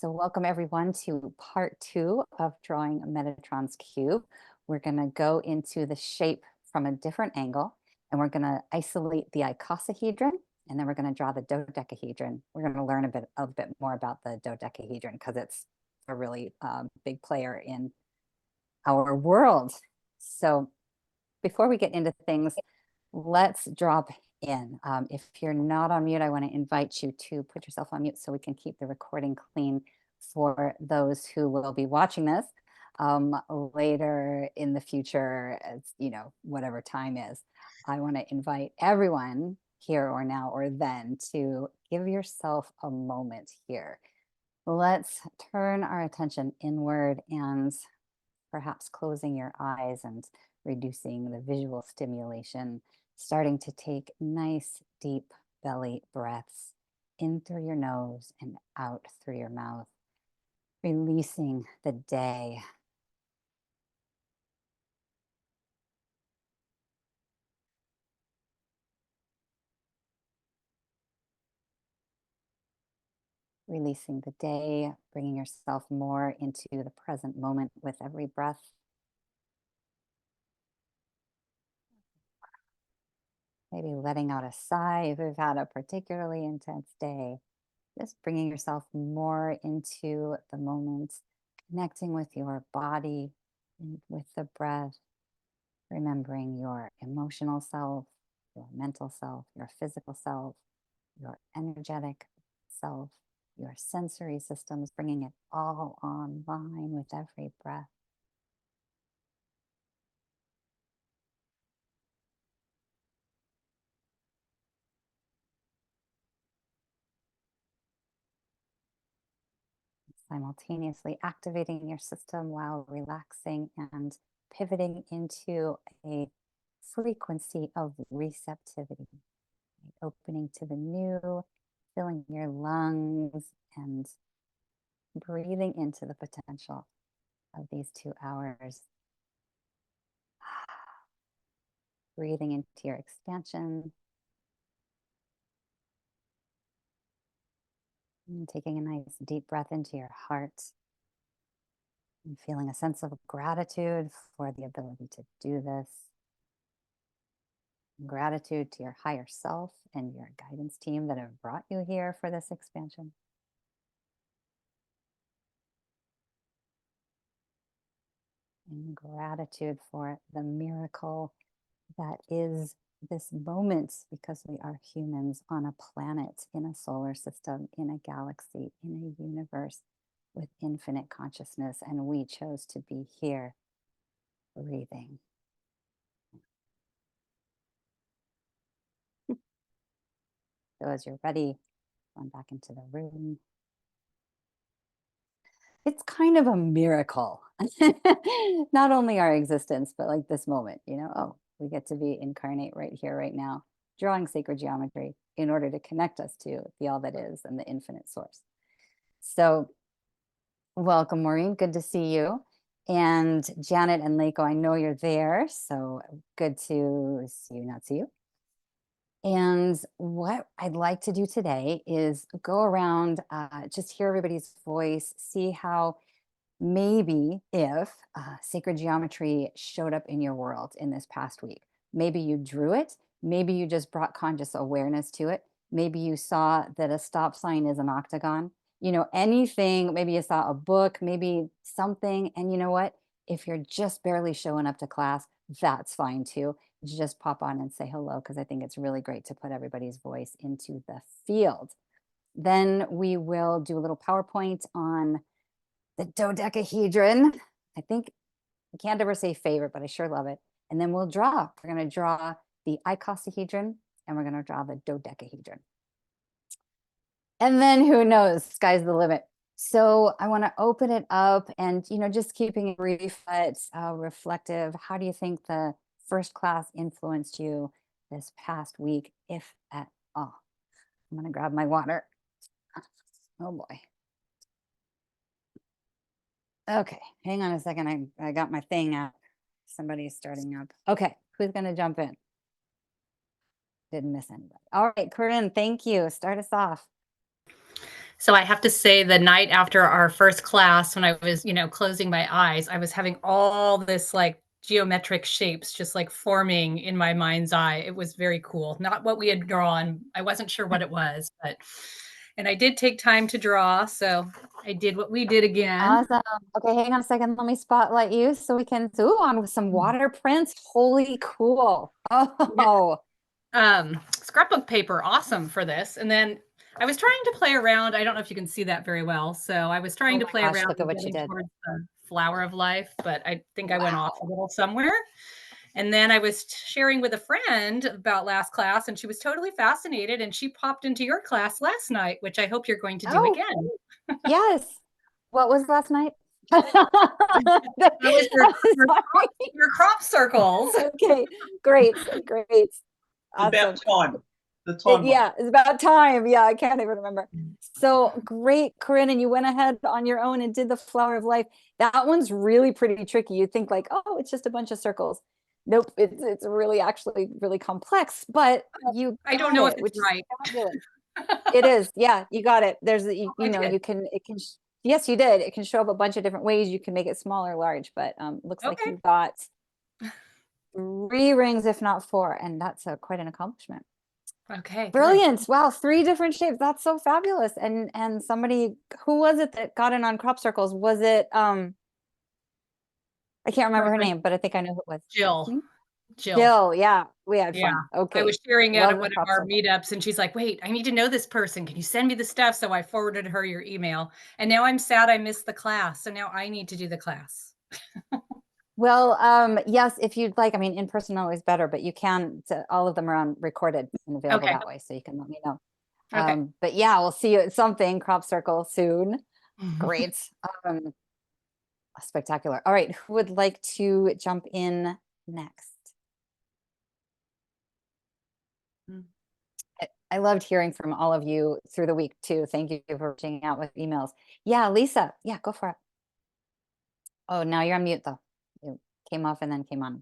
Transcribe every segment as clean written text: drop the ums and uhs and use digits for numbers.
So welcome everyone to part 2 of drawing Metatron's cube. We're going to go into the shape from a different angle, and we're going to isolate the icosahedron, and then we're going to draw the dodecahedron. We're going to learn a bit more about the dodecahedron because it's a really big player in our world. So before we get into things, let's drop in. If you're not on mute, I want to invite you to put yourself on mute so we can keep the recording clean for those who will be watching this later in the future, as you know, whatever time is. I want to invite everyone here or now or then to give yourself a moment here. Let's turn our attention inward and perhaps closing your eyes and reducing the visual stimulation, starting to take nice deep belly breaths in through your nose and out through your mouth, releasing the day. Releasing the day, bringing yourself more into the present moment with every breath. Maybe letting out a sigh if you've had a particularly intense day. Just bringing yourself more into the moment, connecting with your body and with the breath, remembering your emotional self, your mental self, your physical self, your energetic self, your sensory systems, bringing it all online with every breath. Simultaneously activating your system while relaxing and pivoting into a frequency of receptivity, opening to the new, filling your lungs and breathing into the potential of these 2 hours. Breathing into your expansion. And taking a nice deep breath into your heart. And feeling a sense of gratitude for the ability to do this. Gratitude to your higher self and your guidance team that have brought you here for this expansion. And gratitude for the miracle that is this moment, because we are humans on a planet, in a solar system, in a galaxy, in a universe with infinite consciousness, and we chose to be here breathing. So as you're ready, going back into the room. It's kind of a miracle. Not only our existence, but like this moment, you know, oh, we get to be incarnate right here, right now, drawing sacred geometry in order to connect us to the all that is and the infinite source. So welcome, Maureen. Good to see you. And Janet and Leiko, I know you're there. So good to see you, not see you. And what I'd like to do today is go around, just hear everybody's voice, see how maybe if sacred geometry showed up in your world in this past week. Maybe you drew it. Maybe you just brought conscious awareness to it. Maybe you saw that a stop sign is an octagon. You know, anything, maybe you saw a book, maybe something. And you know what? If you're just barely showing up to class, that's fine too. Just pop on and say hello, because I think it's really great to put everybody's voice into the field. Then we will do a little PowerPoint on the dodecahedron. I think I can't ever say favorite, but I sure love it. And then we'll draw. We're going to draw the icosahedron and we're going to draw the dodecahedron. And then who knows, sky's the limit. So I want to open it up and, you know, just keeping it brief, but reflective. How do you think the first class influenced you this past week, if at all? I'm going to grab my water. Oh boy. Okay, hang on a second. I got my thing out. Somebody's starting up. Okay, who's going to jump in? Didn't miss anybody. All right, Corinne, thank you. Start us off. So I have to say the night after our first class, when I was, closing my eyes, I was having all this like geometric shapes just like forming in my mind's eye. It was very cool. Not what we had drawn. I wasn't sure what it was, but and I did take time to draw, so I did what we did again. Awesome. Okay, hang on a second. Let me spotlight you so we can zoom on with some water prints. Holy cool. Yeah. Oh, Scrapbook paper, awesome for this. And then I was trying to play around. I don't know if you can see that very well. So I was oh trying to my play gosh, around look at and what you getting did. towards the flower of life, but I think I went off a Wow. little somewhere. And then I was sharing with a friend about last class, and she was totally fascinated. And she popped into your class last night, which I hope you're going to do Oh, again. yes. What was last night? That was your, your, Sorry. your crop circles. Okay, great, great. About Awesome. time. The time. Yeah, it's about time. Yeah, I can't even remember. So great, Corinne, and you went ahead on your own and did the flower of life. That one's really pretty tricky. You'd think like, oh, it's just a bunch of circles. Nope, it's really actually really complex, but you I don't got know if it, it's which is right. fabulous. It is. Yeah, you got it. There's I did. you can yes, you did. It can show up a bunch of different ways. You can make it small or large, but looks like Okay. you got 3 rings, if not 4, and that's quite an accomplishment. Okay, good. Brilliant. Wow, 3 different shapes. That's so fabulous. And somebody, who was it that got in on crop circles? Was it I can't My remember her friend name, but I think I know who it was. Jill. Hmm? Jill. Jill, yeah, we had Yeah. fun. I Okay. was sharing it Love at the one of crop our circle. meetups, and she's like, wait, I need to know this person. Can you send me the stuff? So I forwarded her your email. And now I'm sad I missed the class. So now I need to do the class. Well, yes, if you'd like, I mean, in person always better, but you can, all of them are on recorded and available Okay. that way, so you can let me know. Okay. But yeah, we'll see you at something crop circle soon. Great. Um, Spectacular. All right, who would like to jump in next? I loved hearing from all of you through the week too. Thank you for reaching out with emails. Yeah, Lisa. Yeah, go for it. Oh, now you're on mute though. You came off and then came on.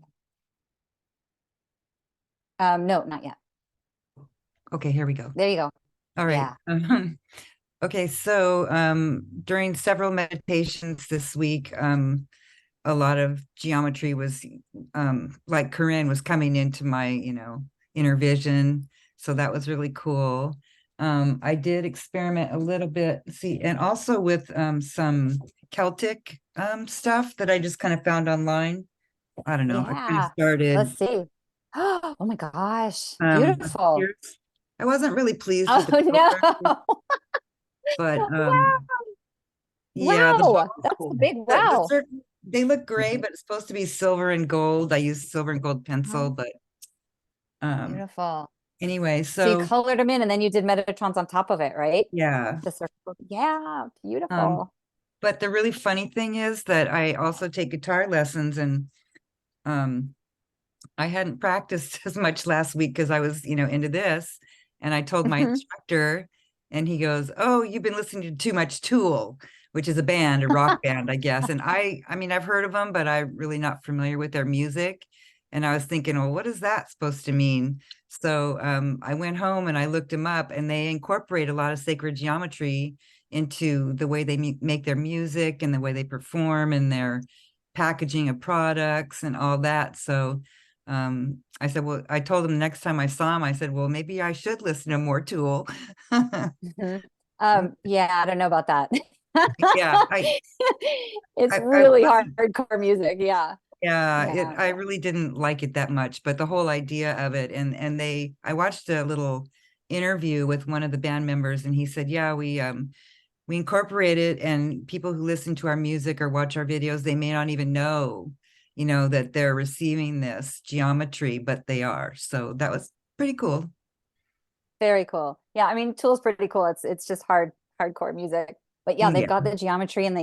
No, not yet. Okay, here we go. There you go. All right. Yeah. Okay, so during several meditations this week, a lot of geometry was like Corinne was coming into my, inner vision. So that was really cool. I did experiment a little bit, see, and also with some Celtic stuff that I just kind of found online. I don't know. I kind of Yeah. started Let's see. Oh my gosh. with Beautiful. yours. I wasn't really pleased with the Oh color, no. but Wow. yeah, Wow. That's a big the wow. certain they look gray, but it's supposed to be silver and gold. I used silver and gold pencil, Oh, but um beautiful. anyway, So you so colored them in and then you did Metatrons on top of it, right? yeah. The circle. Yeah, Um, beautiful. but the really funny thing is that I also take guitar lessons, and um I hadn't practiced as much last week because I was, into this. And I told my Mhm. instructor, and he goes, "Oh, you've been listening to too much Tool," which is a band, a rock band, I guess. And I mean, I've heard of them, but I'm really not familiar with their music. And I was thinking, well, what is that supposed to mean? So I went home and I looked them up, and they incorporate a lot of sacred geometry into the way they make their music and the way they perform and their packaging of products and all that. So I said, well, I told him next time I saw him, I said, well, maybe I should listen to more Tool. Mhm. Yeah, I don't know about that. Yeah, It's I really wasn't, hardcore music. Yeah. yeah, Yeah. I really didn't like it that much, but the whole idea of it, and I watched a little interview with one of the band members, and he said, yeah, we incorporate it, and people who listen to our music or watch our videos, they may not even know, that they're receiving this geometry, but they are. So that was pretty cool. Very cool. Yeah, I mean, Tool's pretty cool. It's just hardcore music. But yeah, they've Yeah. got the geometry and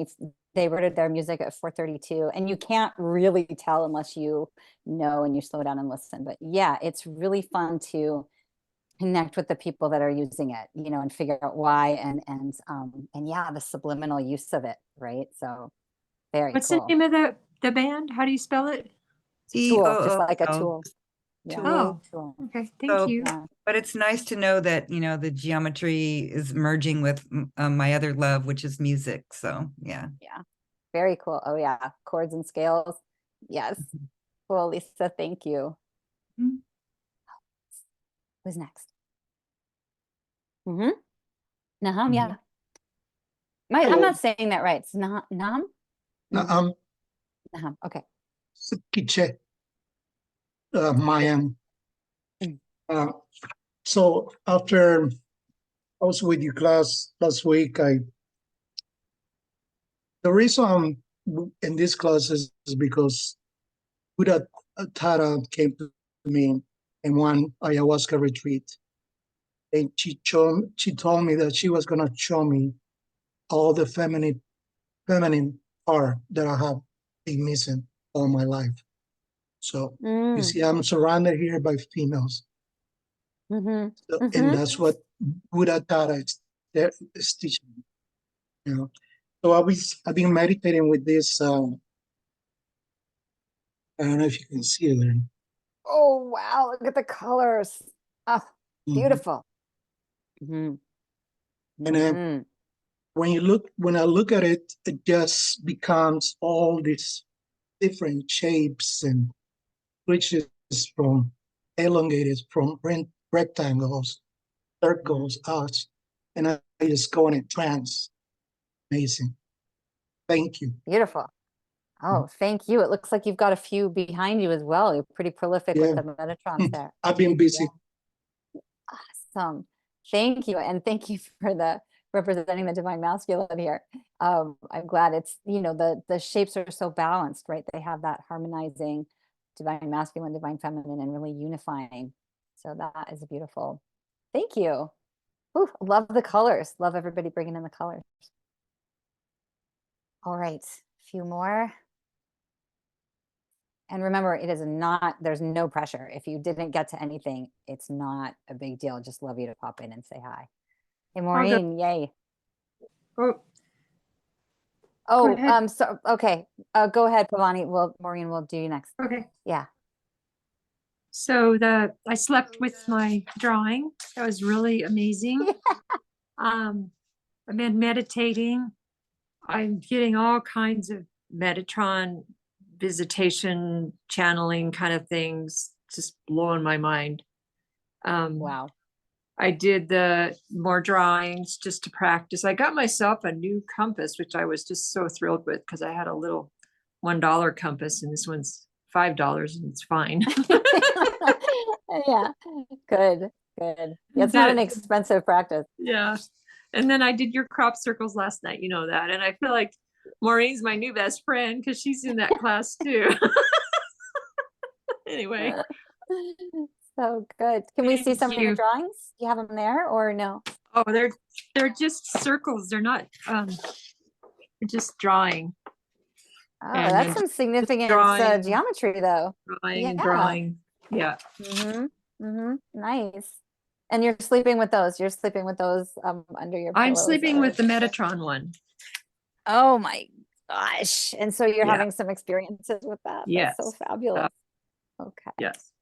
they wrote their music at 432, and you can't really tell unless you know and you slow down and listen. But yeah, it's really fun to connect with the people that are using it, and figure out why, and yeah, the subliminal use of it, right? So very What's the cool. name of the band? How do you spell it? Tool, just like a Tool. tool. Yeah. tool. Oh, okay. Thank So- you. Yeah. But it's nice to know that, you know, the geometry is merging with my other love, which is music. So, yeah. Very cool. Oh yeah. Chords and scales. Yes. Cool, Lisa. Thank you. Mhm. Who's next? Mm-hmm. Nahum, yeah. I'm Hello. not saying that right. It's not Nahum? Naam, Nahum. Okay. Kiche, Mayan. Mm. So after I was with your class last week, the reason I'm in this class is because Buddha Tara came to me in one ayahuasca retreat, and she told me that she was gonna show me all the feminine part that I have been missing all my life. So you Mm. see, I'm surrounded here by females. Mm-hmm. So, Mhm. and that's what Buddha Tara is teaching me, you know. So I've been meditating with this. I don't know if you can see it there. Oh wow, look at the colors. Oh, Mhm. beautiful. Mm-hmm. And Mm-hmm. when I look at it, it just becomes all these different shapes and switches from elongated, from rectangles, circles, arcs, and I just go in a trance. Amazing. Thank you. Beautiful. Oh, thank you. It looks like you've got a few behind you as well. You're pretty prolific with Yeah. the Metatrons there. I've been busy. Awesome. Thank you. And thank you for the representing the divine masculine here. I'm glad it's, you know, the shapes are so balanced, right? They have that harmonizing divine masculine, divine feminine, and really unifying. So that is beautiful. Thank you. Ooh, love the colors. Love everybody bringing in the colors. All right, a few more. And remember, it is not, there's no pressure. If you didn't get to anything, it's not a big deal. Just love you to pop in and say hi. Hey, Maureen, yay. Oh, Oh, ahead. so, okay. Go ahead, Pavani. Maureen will do you next. okay. Yeah. So I slept with my drawing. That was really amazing. I've been meditating. I'm getting all kinds of Metatron visitation, channeling kind of things, just blowing my mind. Wow. I did the more drawings just to practice. I got myself a new compass, which I was just so thrilled with because I had a little $1 compass and this one's $5 and it's fine. Yeah, good, good. Yeah, it's not an expensive practice. Yeah. And then I did your crop circles last night, you know that. And I feel like Maureen's my new best friend because she's in that class too. Anyway. So good. Can we see Thank some of your you. drawings? Do you have them there or no? Oh, they're just circles. They're not they're just drawing. Oh, And that's then some significant drawing. geometry though. Drawing and Yeah. drawing. Yeah. Mm-hmm. Mm-hmm. Nice. And you're sleeping with those. You're sleeping with those under your I'm pillows sleeping or- with the Metatron one. Oh my gosh. And so you're Yeah. having some experiences with that. Yes. That's so fabulous. Okay. Yes.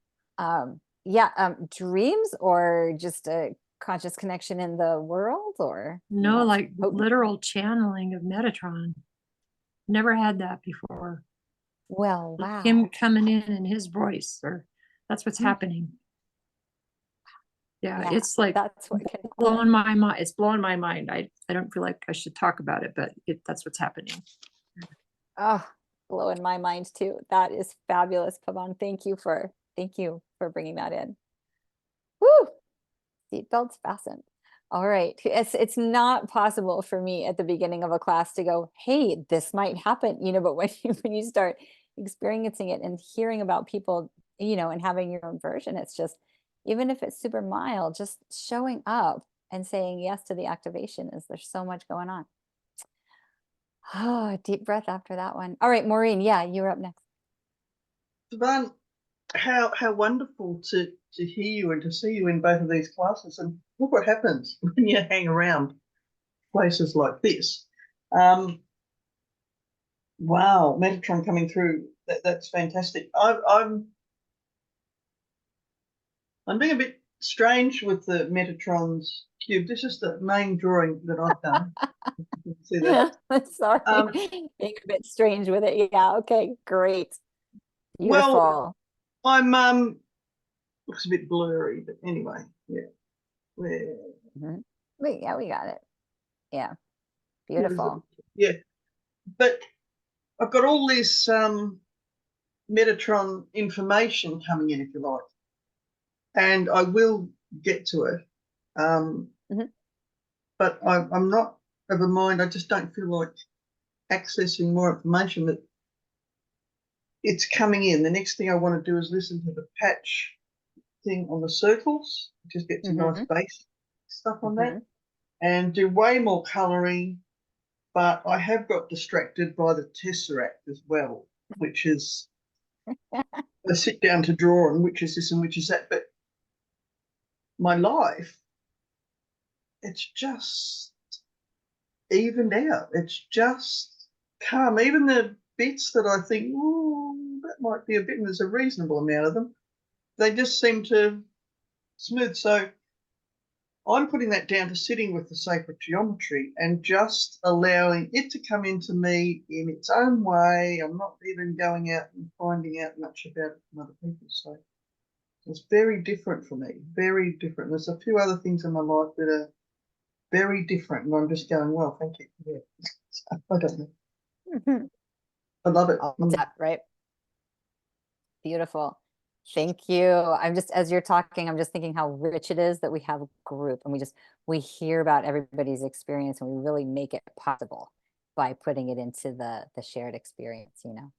Yeah, dreams or just a conscious connection in the world or No, that's like potent. literal channeling of Metatron. Never had that before. Well, wow. Him coming in his voice, or that's what's Mm. happening. Yeah, Yeah, it's like that's what can blowing happen. my mind. It's blowing my mind. I don't feel like I should talk about it, but that's what's happening. Oh, blowing my mind too. That is fabulous, Pavan. Thank you for bringing that in. Woo! Seatbelts fastened. All right. It's not possible for me at the beginning of a class to go, hey, this might happen, you know, but when you start experiencing it and hearing about people, you know, and having your own version, it's just, even if it's super mild, just showing up and saying yes to the activation is there's so much going on. Oh, deep breath after that one. All right, Maureen, yeah, you're up next. Siobhan, how wonderful to hear you and to see you in both of these classes. And look what happens when you hang around places like this. Wow, Metatron coming through. That's fantastic. I'm being a bit strange with the Metatron's cube. This is the main drawing that I've done. You can see that. Sorry, Um, being a bit strange with it. Yeah, okay, great. Well, Beautiful. I'm looks a bit blurry, but anyway, yeah. Where Yeah, we got it. Yeah, where is it? beautiful. Yeah, but I've got all this Metatron information coming in, if you like, and I will get to it. Mhm. But I'm not of a mind. I just don't feel like accessing more information. That it's coming in. The next thing I want to do is listen to the patch thing on the circles. Just get some nice base stuff on that, and do way more colouring. But I have got distracted by the Tesseract as well, which is I sit down to draw on which is this and which is that. But my life, it's just evened out. It's just calm. Even the bits that I think, oh, that might be a bit, and there's a reasonable amount of them, they just seem to smooth. So I'm putting that down to sitting with the sacred geometry and just allowing it to come into me in its own way. I'm not even going out and finding out much about it from other people. So it's very different for me, very different. There's a few other things in my life that are very different, and I'm just going, well, thank you. Yeah. I don't know. I love it. All depth, right? Beautiful. Thank you. I'm just, as you're talking, I'm just thinking how rich it is that we have a group and we hear about everybody's experience and we really make it possible by putting it into the shared experience, you know.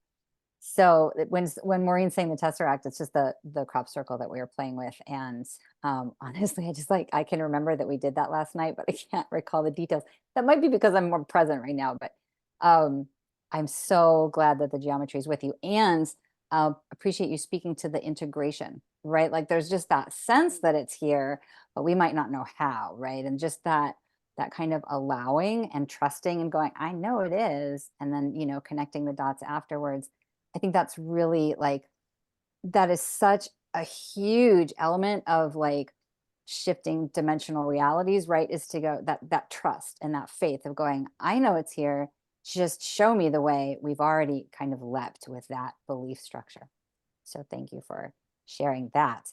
So when Maureen's saying the Tesseract, it's just the crop circle that we were playing with. And honestly, I can remember that we did that last night, but I can't recall the details. That might be because I'm more present right now, but I'm so glad that the geometry is with you, and appreciate you speaking to the integration, right? Like there's just that sense that it's here, but we might not know how, right? And just that kind of allowing and trusting and going, I know it is, and then, you know, connecting the dots afterwards. I think that's really like, that is such a huge element of like shifting dimensional realities, right? Is to go that trust and that faith of going, I know it's here, just show me the way. We've already kind of leapt with that belief structure. So thank you for sharing that.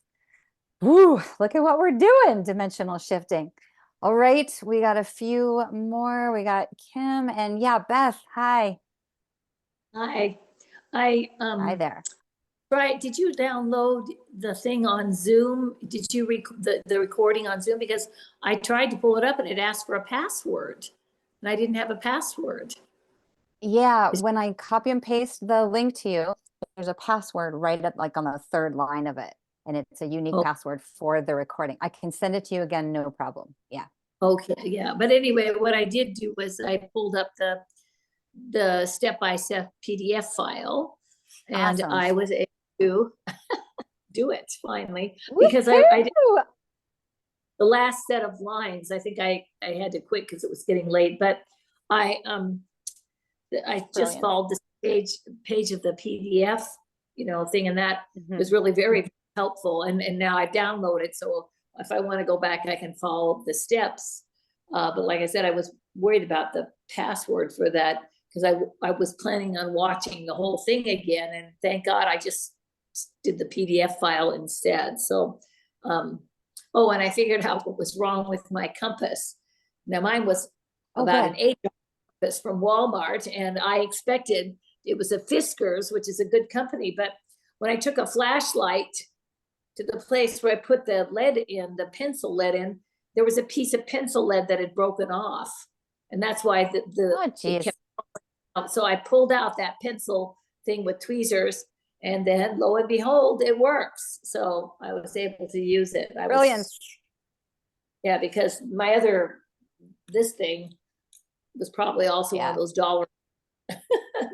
Woo, look at what we're doing, dimensional shifting. All right, we got a few more. We got Kim and yeah, Beth, hi. Hi. Hi there. Right, did you download the thing on Zoom? Did you the recording on Zoom? Because I tried to pull it up and it asked for a password and I didn't have a password. Yeah, when I copy and paste the link to you, there's a password right up like on the third line of it. And it's a unique Oh. password for the recording. I can send it to you again, no problem. Yeah. Okay, yeah. But anyway, what I did do was I pulled up the step-by-step PDF file and Awesome. I was able to do it finally because I did the last set of lines. I think I had to quit because it was getting late, but I just Brilliant. followed this page of the PDF, you know, thing, and that Mhm. was really very helpful. And now I've downloaded, so if I want to go back, I can follow the steps. But like I said, I was worried about the password for that because I was planning on watching the whole thing again, and thank God I just did the PDF file instead. So, oh, and I figured out what was wrong with my compass. Now mine was about an 8 compass from Walmart, and I expected it was a Fiskars, which is a good company, but when I took a flashlight to the place where I put the lead in, the pencil lead in, there was a piece of pencil lead that had broken off, and that's why Oh, geez. so I pulled out that pencil thing with tweezers, and then lo and behold, it works. So I was able to use it. Brilliant. Yeah, because my this thing was probably also one of those dollar,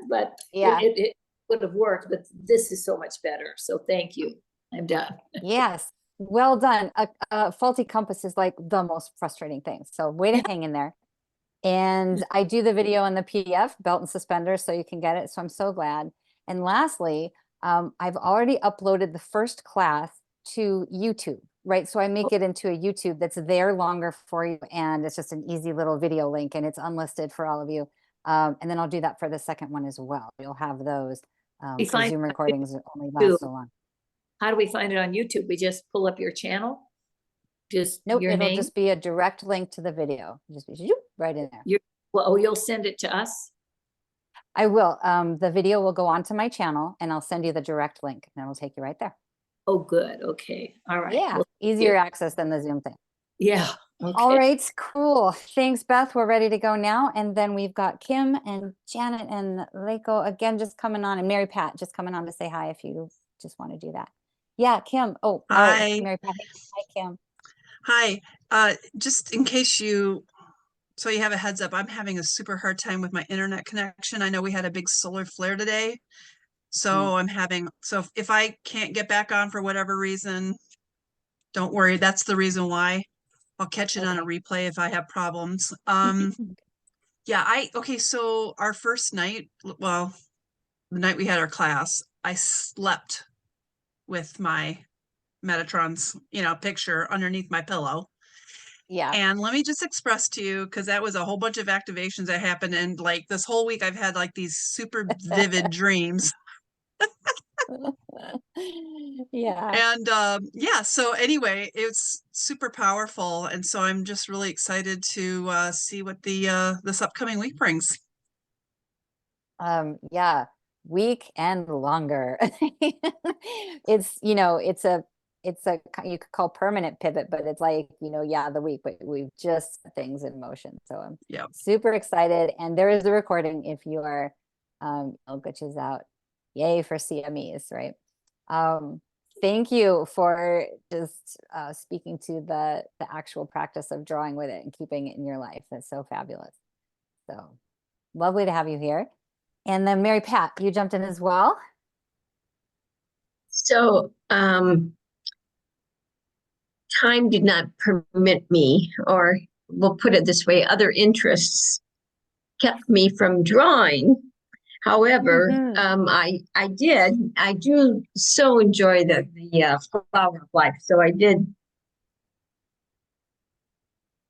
but yeah, it would have worked, but this is so much better. So thank you. I'm done. Yes. Well done. A faulty compass is like the most frustrating thing. So way to hang in there. And I do the video on the PDF, belt and suspenders, so you can get it. So I'm so glad. And lastly, I've already uploaded the first class to YouTube, right? So I make it into a YouTube that's there longer for you, and it's just an easy little video link, and it's unlisted for all of you. And then I'll do that for the second one as well. You'll have those. We The find Zoom it on recordings only YouTube. last so long. How do we find it on YouTube? We just pull up your channel? Just Nope, your it'll name? just be a direct link to the video. Just be zoop, right in there. Well, oh, you'll send it to us? I will. The video will go onto my channel, and I'll send you the direct link, and it'll take you right there. Oh, good. Okay. All right. Yeah, Well, easier access than the Zoom thing. yeah. All Okay. right, cool. Thanks, Beth. We're ready to go now. And then we've got Kim and Janet and Leiko again just coming on, and Mary Pat just coming on to say hi if you just want to do that. Yeah, Kim. Oh, all right. Hi. Mary Pat. Hi, Kim. Hi, just in case so you have a heads up, I'm having a super hard time with my internet connection. I know we had a big solar flare today. So so if I can't get back on for whatever reason, don't worry, that's the reason why. I'll catch it on a replay if I have problems. Yeah, okay, so our first night, well, the night we had our class, I slept with my Metatron's, picture underneath my pillow. Yeah. And let me just express to you, because that was a whole bunch of activations that happened. And like this whole week, I've had like these super vivid dreams. Yeah. And yeah, so anyway, it's super powerful. And so I'm just really excited to see what this upcoming week brings. Yeah, week and longer. It's, you could call permanent pivot, but it's like, yeah, the week, but we've just set things in motion. So I'm super excited. And there is a recording if you are, which is out. Yay for CMEs, right? Thank you for just speaking to the actual practice of drawing with it and keeping it in your life. That's so fabulous. So lovely to have you here. And then Mary Pat, you jumped in as well. So time did not permit me, or we'll put it this way, other interests kept me from drawing. However, I do so enjoy the flower of life. So I did.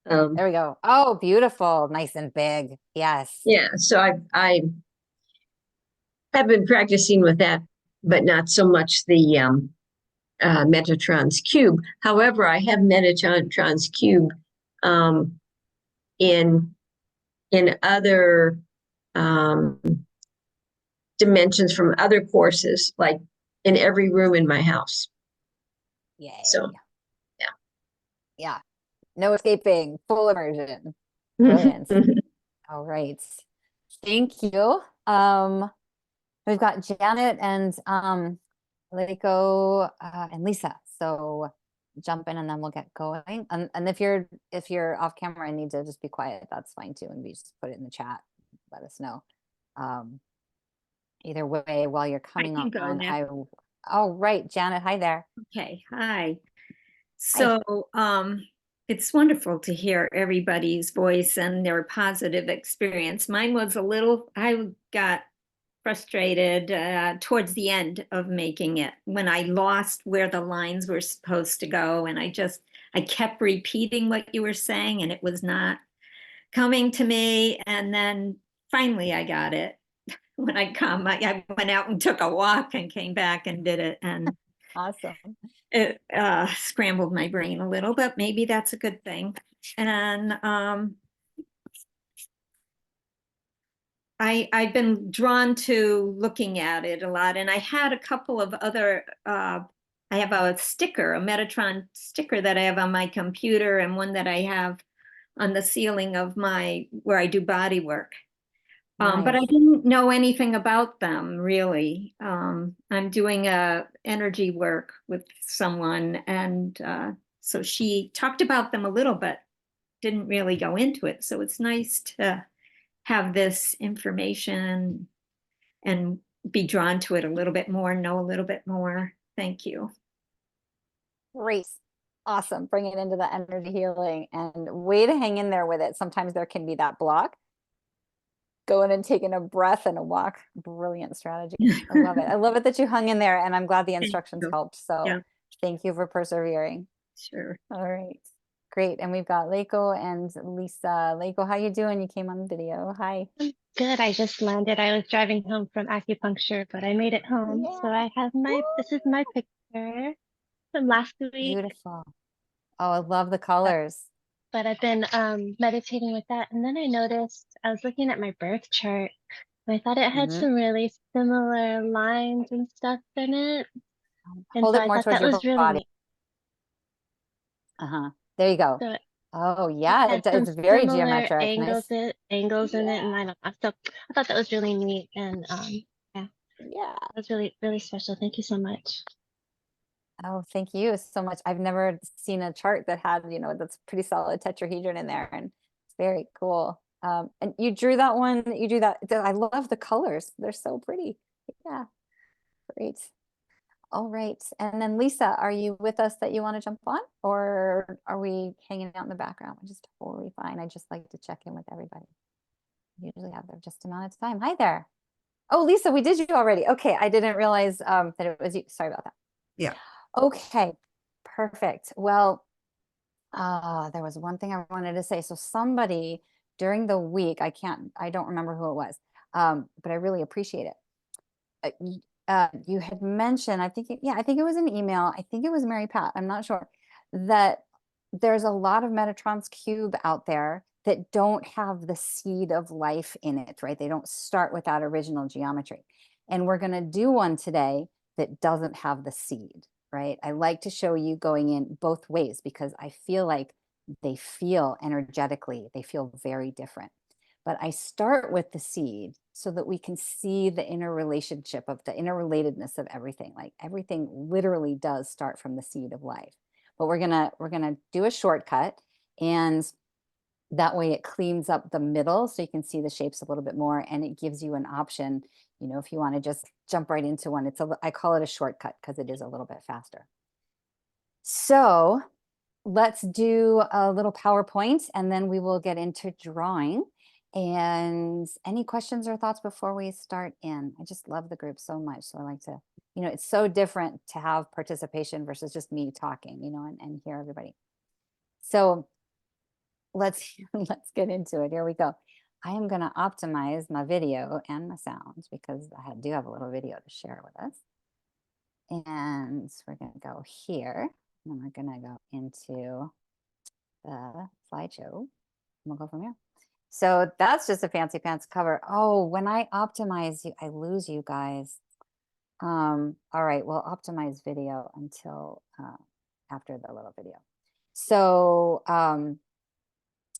There we go. Oh, beautiful. Nice and big. Yes. Yeah. So I have been practicing with that, but not so much the Metatron's cube. However, I have Metatron's cube in other dimensions from other courses, like in every room in my house. Yay. So yeah, no escaping, full immersion. Brilliant. All right, thank you. We've got Janet and Leiko and Lisa, so jump in and then we'll get going. And if you're off camera and need to just be quiet, that's fine too, and we just put it in the chat, let us know. Either way, while you're coming on, oh, right, Janet, hi there. Okay, hi. So it's wonderful to hear everybody's voice and their positive experience. Mine was I got frustrated towards the end of making it when I lost where the lines were supposed to go. And I kept repeating what you were saying and it was not coming to me. And then finally I got it. When I went out and took a walk and came back and did it. And awesome. It scrambled my brain a little, but maybe that's a good thing. And I've been drawn to looking at it a lot. And I had a couple of other, I have a Metatron sticker that I have on my computer and one that I have on the ceiling of where I do body work. But I didn't know anything about them, really. I'm doing energy work with someone, and so she talked about them a little, but didn't really go into it. So it's nice to have this information and be drawn to it a little bit more, know a little bit more. Thank you. Great. Awesome. Bring it into the energy healing and way to hang in there with it. Sometimes there can be that block. Going and taking a breath and a walk. Brilliant strategy. I love it. I love it that you hung in there, and I'm glad the instructions helped. So Thank you for persevering. Sure. All right. Great. And we've got Leiko and Lisa. Leiko, how you doing? You came on the video. Hi. Good. I just landed. I was driving home from acupuncture, but I made it home. So I have this is my picture from last week. Beautiful. Oh, I love the colors. But I've been meditating with that. And then I noticed I was looking at my birth chart and I thought it had Mhm. some really similar lines and stuff in it. And Hold so it I more thought towards that your was really body. neat. There you go. So it Oh, yeah. had some It's very similar geometric. angles, Nice. angles in it. And I don't know. So I thought that was really neat. And yeah, Yeah. it was really, really special. Thank you so much. Oh, thank you so much. I've never seen a chart that had, that's pretty solid tetrahedron in there, and it's very cool. And you drew that one, you drew that. I love the colors. They're so pretty. Yeah, great. All right. And then Lisa, are you with us that you want to jump on, or are we hanging out in the background? Which is totally fine. I just like to check in with everybody. Usually have their just amount of time. Hi there. Oh, Lisa, we did you already. Okay, I didn't realize that it was you. Sorry about that. Yeah. Okay, perfect. Well, there was one thing I wanted to say. So somebody during the week, I don't remember who it was, but I really appreciate it. You had mentioned, I think it was an email. I think it was Mary Pat. I'm not sure, that there's a lot of Metatron's cube out there that don't have the seed of life in it, right? They don't start with that original geometry. And we're going to do one today that doesn't have the seed, right? I like to show you going in both ways because I feel like they feel energetically, they feel very different. But I start with the seed so that we can see the interrelationship of the interrelatedness of everything. Like everything literally does start from the seed of life. But we're gonna do a shortcut, and that way it cleans up the middle so you can see the shapes a little bit more, and it gives you an option, if you want to just jump right into one. I call it a shortcut because it is a little bit faster. So let's do a little PowerPoint and then we will get into drawing. And any questions or thoughts before we start in? I just love the group so much. So I like to, it's so different to have participation versus just me talking, and hear everybody. So let's get into it. Here we go. I am going to optimize my video and my sound because I do have a little video to share with us. And we're going to go here. And we're going to go into the slideshow. And we'll go from here. So that's just a fancy pants cover. Oh, when I optimize you, I lose you guys. All right, we'll optimize video until after the little video. So,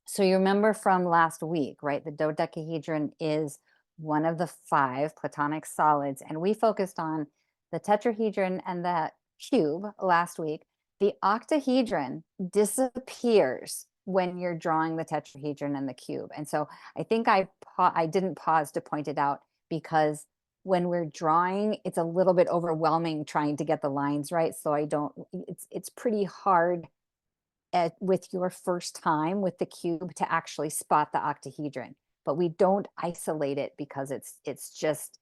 so you remember from last week, right? The dodecahedron is one of the 5 platonic solids, and we focused on the tetrahedron and the cube last week. The octahedron disappears when you're drawing the tetrahedron and the cube. And so I think I didn't pause to point it out because when we're drawing, it's a little bit overwhelming trying to get the lines right. So it's pretty hard with your first time with the cube to actually spot the octahedron. But we don't isolate it because it's just,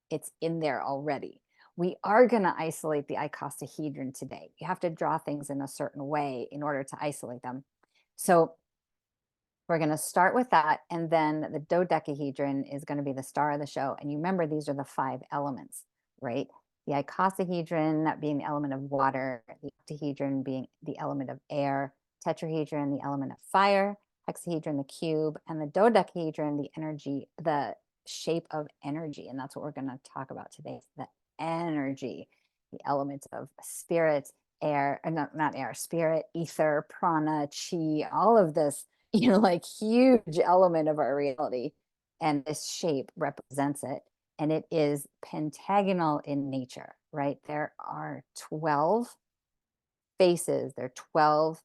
it's in there already. We are going to isolate the icosahedron today. You have to draw things in a certain way in order to isolate them. So we're going to start with that. And then the dodecahedron is going to be the star of the show. And you remember, these are the 5 elements, right? The icosahedron being the element of water, the octahedron being the element of air, tetrahedron, the element of fire, hexahedron, the cube, and the dodecahedron, the energy, the shape of energy. And that's what we're going to talk about today, the energy, the elements of spirit, air, not air, spirit, ether, prana, chi, all of this, like huge element of our reality. And this shape represents it. And it is pentagonal in nature, right? There are 12 faces, there are 12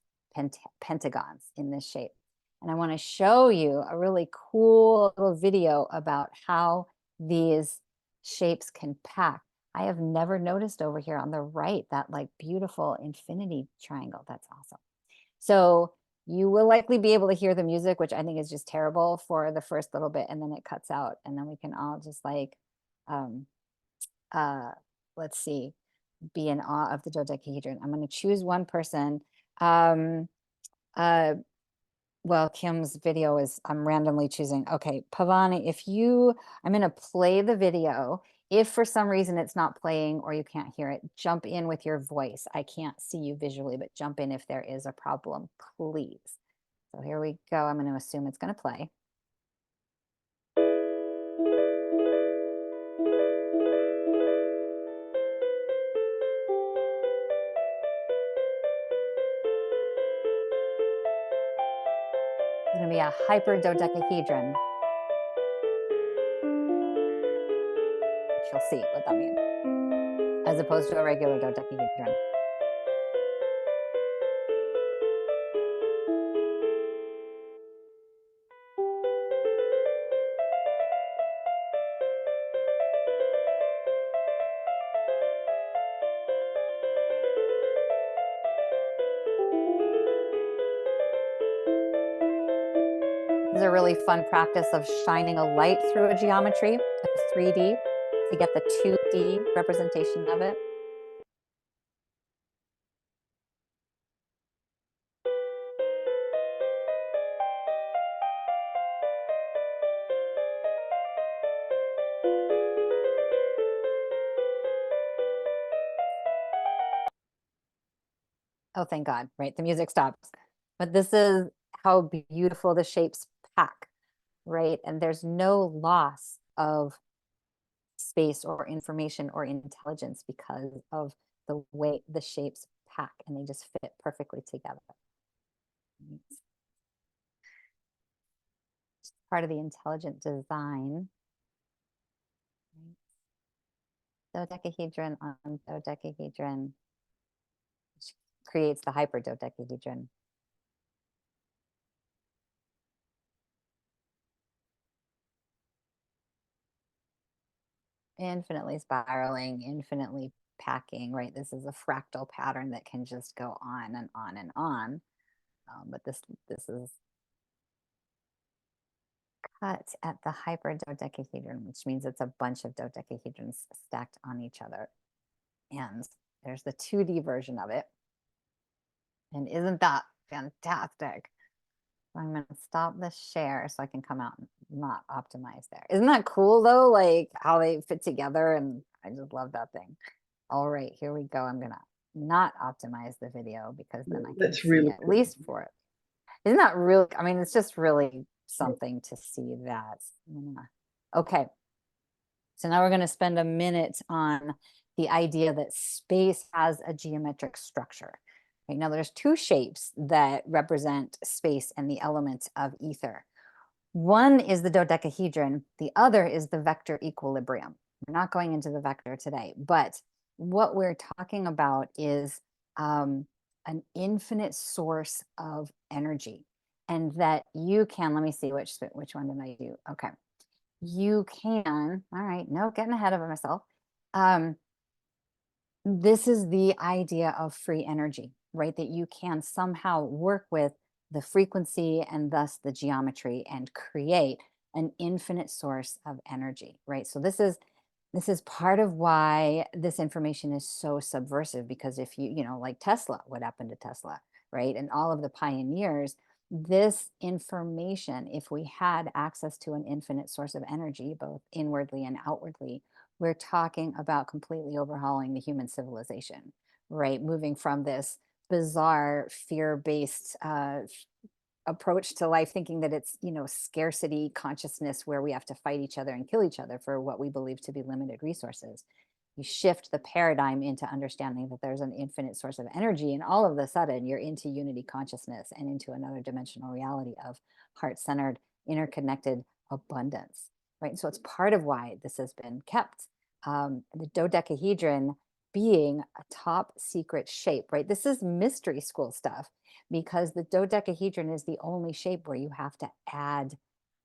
pentagons in this shape. And I want to show you a really cool little video about how these shapes can pack. I have never noticed over here on the right that like beautiful infinity triangle. That's awesome. So you will likely be able to hear the music, which I think is just terrible for the first little bit, and then it cuts out, and then we can all just like, let's see. be in awe of the dodecahedron. I'm going to choose one person. Well, Kim's video is, I'm randomly choosing. Okay, Pavani, I'm going to play the video. If for some reason it's not playing or you can't hear it, jump in with your voice. I can't see you visually, but jump in if there is a problem, please. So here we go. I'm going to assume it's going to play. It's going to be a hyperdodecahedron. You'll see what that means, as opposed to a regular dodecahedron. This is a really fun practice of shining a light through a geometry, a 3D, to get the 2D representation of it. Oh, thank God, right? The music stops. But this is how beautiful the shapes pack, right? And there's no loss of space or information or intelligence because of the way the shapes pack, and they just fit perfectly together. It's part of the intelligent design. Dodecahedron on dodecahedron, which creates the hyperdodecahedron. Infinitely spiraling, infinitely packing, right? This is a fractal pattern that can just go on and on and on. But this is cut at the hyperdodecahedron, which means it's a bunch of dodecahedrons stacked on each other. And there's the 2D version of it. And isn't that fantastic? So I'm going to stop the share so I can come out and not optimize there. Isn't that cool though? Like how they fit together, and I just love that thing. All right, here we go. I'm going to not optimize the video because then I can see really at cool. least for it. Isn't that really, I mean, it's just really something to see that. Okay. So now we're going to spend a minute on the idea that space has a geometric structure. Right, now there's two shapes that represent space and the element of ether. One is the dodecahedron, the other is the vector equilibrium. We're not going into the vector today, but what we're talking about is an infinite source of energy, and that you can, let me see which one did I do? Okay. You can, all right, no, getting ahead of myself. This is the idea of free energy, right? That you can somehow work with the frequency and thus the geometry and create an infinite source of energy, right? So this is part of why this information is so subversive, because if you know, like Tesla, what happened to Tesla, right? And all of the pioneers, this information, if we had access to an infinite source of energy, both inwardly and outwardly, we're talking about completely overhauling the human civilization, right? Moving from this bizarre fear-based approach to life, thinking that it's, you know, scarcity consciousness where we have to fight each other and kill each other for what we believe to be limited resources. You shift the paradigm into understanding that there's an infinite source of energy, and all of a sudden you're into unity consciousness and into another dimensional reality of heart-centered, interconnected abundance, right? And so it's part of why this has been kept. The dodecahedron being a top secret shape, right? This is mystery school stuff, because the dodecahedron is the only shape where you have to add, I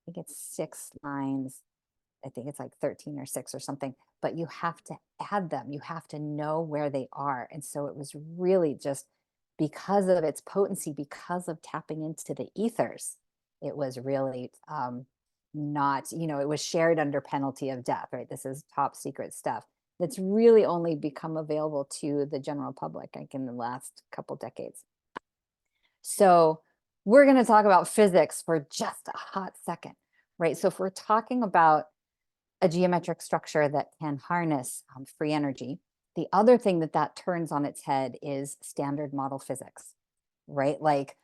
think it's 6 lines. I think it's like 13 or 6 or something, but you have to add them. You have to know where they are. And so it was really just because of its potency, because of tapping into the ethers, it was really not, you know, it was shared under penalty of death, right? This is top secret stuff. that's really only become available to the general public, like in the last couple decades. So we're going to talk about physics for just a hot second, right? So if we're talking about a geometric structure that can harness free energy, the other thing that that turns on its head is standard model physics, right? Like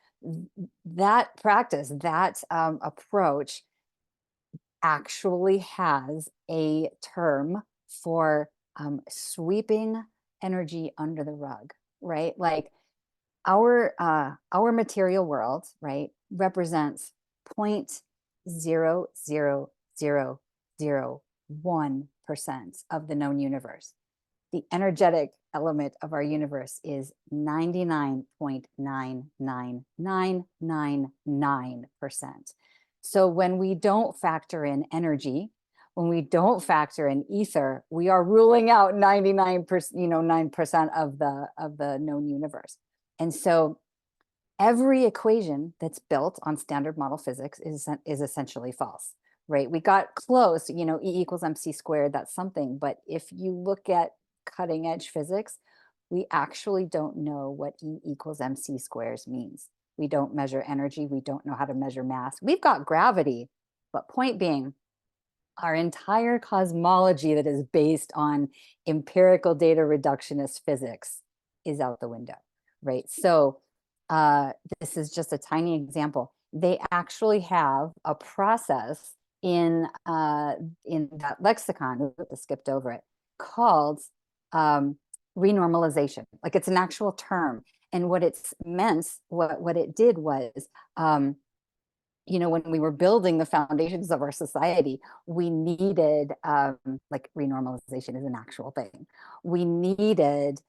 that practice, that approach actually has a term for sweeping energy under the rug, right? Like our material world, right, represents 0.00001% of the known universe. The energetic element of our universe is 99.99999%. So when we don't factor in energy, when we don't factor in ether, we are ruling out 99%, 9% of the known universe. And so every equation that's built on standard model physics is essentially false, right? We got close, E equals mc squared, that's something. But if you look at cutting edge physics, we actually don't know what E equals mc squares means. We don't measure energy. We don't know how to measure mass. We've got gravity, but point being, our entire cosmology that is based on empirical data reductionist physics is out the window, right? So this is just a tiny example. They actually have a process in that lexicon, I skipped over it, called renormalization. Like it's an actual term. And what it's meant, what it did was, when we were building the foundations of our society, we needed, like renormalization is an actual thing. We needed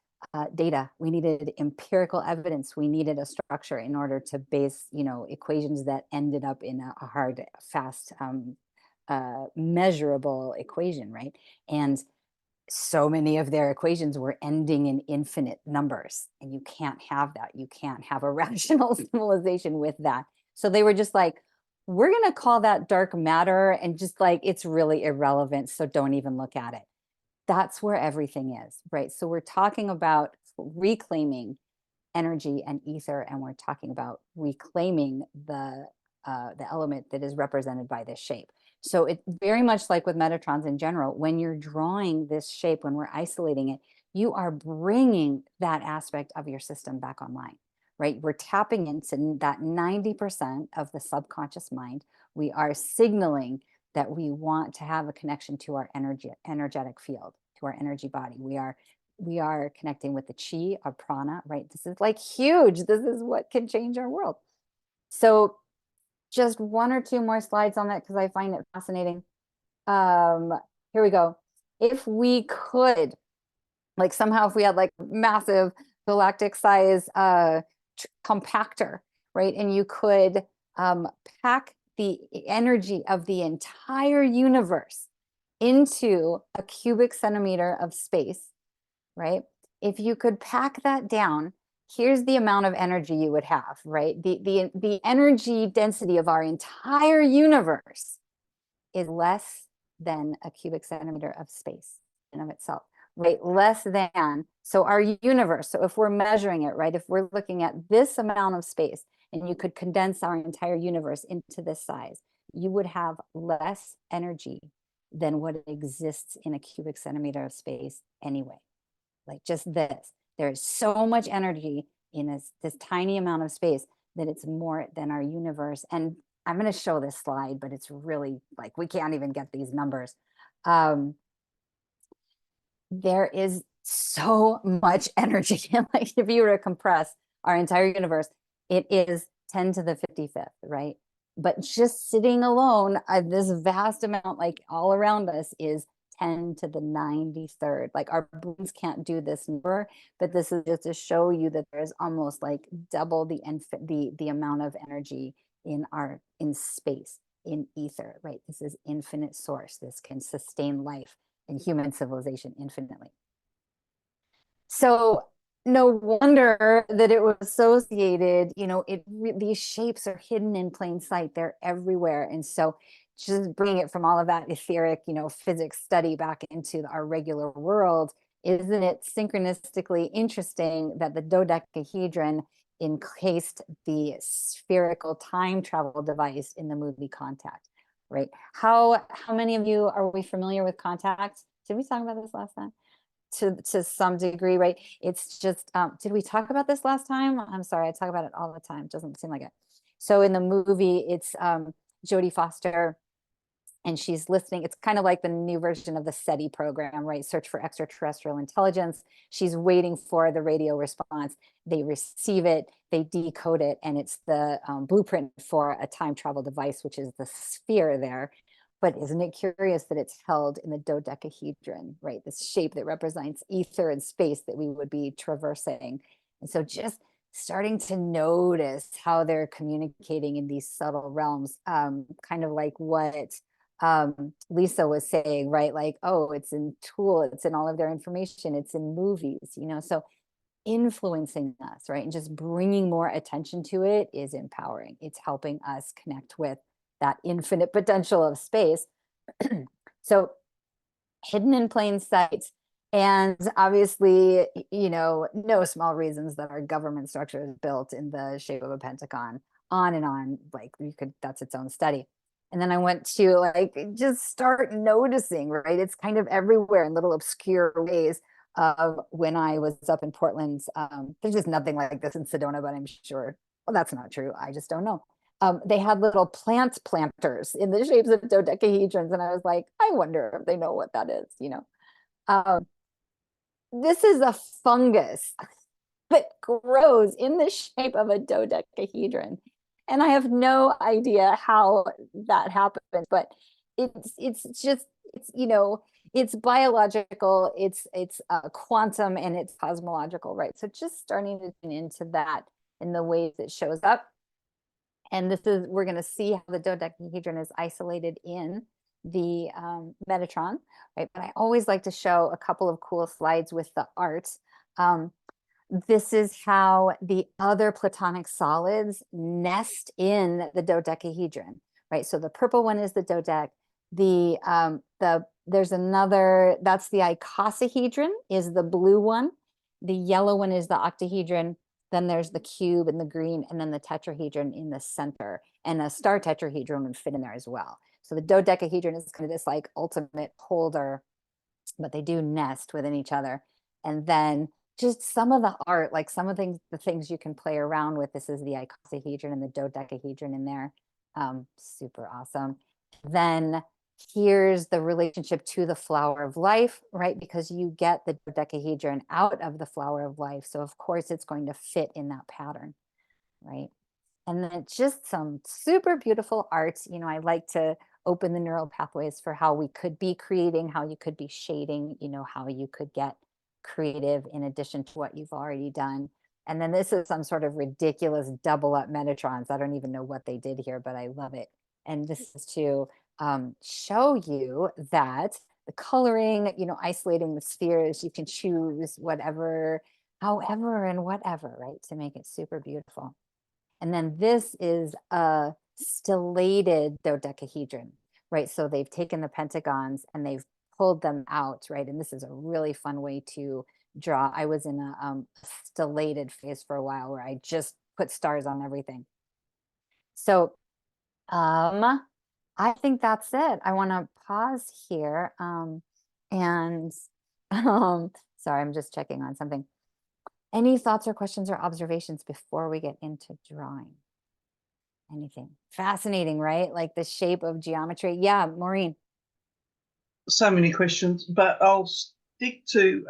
data. We needed empirical evidence. We needed a structure in order to base, equations that ended up in a hard, fast, measurable equation, right? And so many of their equations were ending in infinite numbers, and you can't have that. You can't have a rational civilization with that. So they were just like, we're going to call that dark matter, and just like, it's really irrelevant, so don't even look at it. That's where everything is, right? So we're talking about reclaiming energy and ether, and we're talking about reclaiming the element that is represented by this shape. So it's very much like with Metatrons in general, when you're drawing this shape, when we're isolating it, you are bringing that aspect of your system back online, right? We're tapping into that 90% of the subconscious mind. We are signaling that we want to have a connection to our energetic field, to our energy body. We are connecting with the chi, our prana, right? This is like huge. This is what can change our world. So just one or two more slides on that because I find it fascinating. Here we go. If we could, like somehow if we had like massive galactic size compactor, right? And you could pack the energy of the entire universe into a cubic centimeter of space, right? If you could pack that down, here's the amount of energy you would have, right? The energy density of our entire universe is less than a cubic centimeter of space in of itself, right? Less than, so our universe, so if we're measuring it, right? If we're looking at this amount of space and you could condense our entire universe into this size, you would have less energy than what exists in a cubic centimeter of space anyway. Like just this, there's so much energy in this tiny amount of space that it's more than our universe. And I'm going to show this slide, but it's really like, we can't even get these numbers. There is so much energy. Like if you were to compress our entire universe, it is 10 to the 55th, right? But just sitting alone, this vast amount, like all around us, is 10 to the 93rd. Like our brains can't do this number, but this is just to show you that there's almost like double the amount of energy in space, in ether, right? This is infinite source. This can sustain life and human civilization infinitely. So no wonder that it was associated, these shapes are hidden in plain sight. They're everywhere. And so just bringing it from all of that etheric, physics study back into our regular world, isn't it synchronistically interesting that the dodecahedron encased the spherical time travel device in the movie Contact, right? How many of you are we familiar with Contact? Did we talk about this last time? To some degree, right? It's just, did we talk about this last time? I'm sorry, I talk about it all the time. Doesn't seem like it. So in the movie, it's Jodie Foster, and she's listening. It's kind of like the new version of the SETI program, right? Search for Extraterrestrial Intelligence. She's waiting for the radio response. They receive it, they decode it, and it's the blueprint for a time travel device, which is the sphere there. But isn't it curious that it's held in the dodecahedron, right? This shape that represents ether and space that we would be traversing. And so just starting to notice how they're communicating in these subtle realms, kind of like what Lisa was saying, right? Like, oh, it's in Tool, it's in all of their information, it's in movies, so influencing us, right? And just bringing more attention to it is empowering. It's helping us connect with that infinite potential of space. So hidden in plain sight. And obviously, no small reasons that our government structure is built in the shape of a pentagon, on and on, like that's its own study. And then I went to just start noticing, right? It's kind of everywhere in little obscure ways. Of when I was up in Portland, there's just nothing like this in Sedona, but I'm sure, well, that's not true. I just don't know. They had little plant planters in the shapes of dodecahedrons. And I was like, I wonder if they know what that is, This is a fungus that grows in the shape of a dodecahedron. And I have no idea how that happened, but it's biological, it's quantum, and it's cosmological, right? So just starting to tune into that in the ways it shows up. And we're going to see how the dodecahedron is isolated in the Metatron, right? But I always like to show a couple of cool slides with the art. This is how the other platonic solids nest in the dodecahedron, right? So the purple one is the dodec. There's another, that's the icosahedron, is the blue one. The yellow one is the octahedron. Then there's the cube and the green, and then the tetrahedron in the center. And a star tetrahedron would fit in there as well. So the dodecahedron is kind of this ultimate holder, but they do nest within each other. And then just some of the art, like some of the things you can play around with. This is the icosahedron and the dodecahedron in there. Super awesome. Then here's the relationship to the flower of life, right? Because you get the dodecahedron out of the flower of life. So of course it's going to fit in that pattern, right? And then just some super beautiful arts. I like to open the neural pathways for how we could be creating, how you could be shading, how you could get creative in addition to what you've already done. And then this is some sort of ridiculous double up Metatrons. I don't even know what they did here, but I love it. And this is to show you that the coloring, isolating the spheres, you can choose whatever, however, and whatever, right? To make it super beautiful. And then this is a stellated dodecahedron, right? So they've taken the pentagons and they've pulled them out, right? And this is a really fun way to draw. I was in a stellated phase for a while where I just put stars on everything. So I think that's it. I want to pause here. Sorry, I'm just checking on something. Any thoughts or questions or observations before we get into drawing? Anything fascinating, right? Like the shape of geometry. Yeah, Maureen. So many questions, but I'll stick to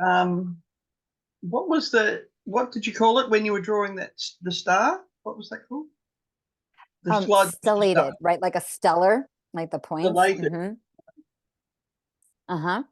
what did you call it when you were drawing the star? What was that called? The slide Stellated, right? Like a stellar, like the points. Stellated.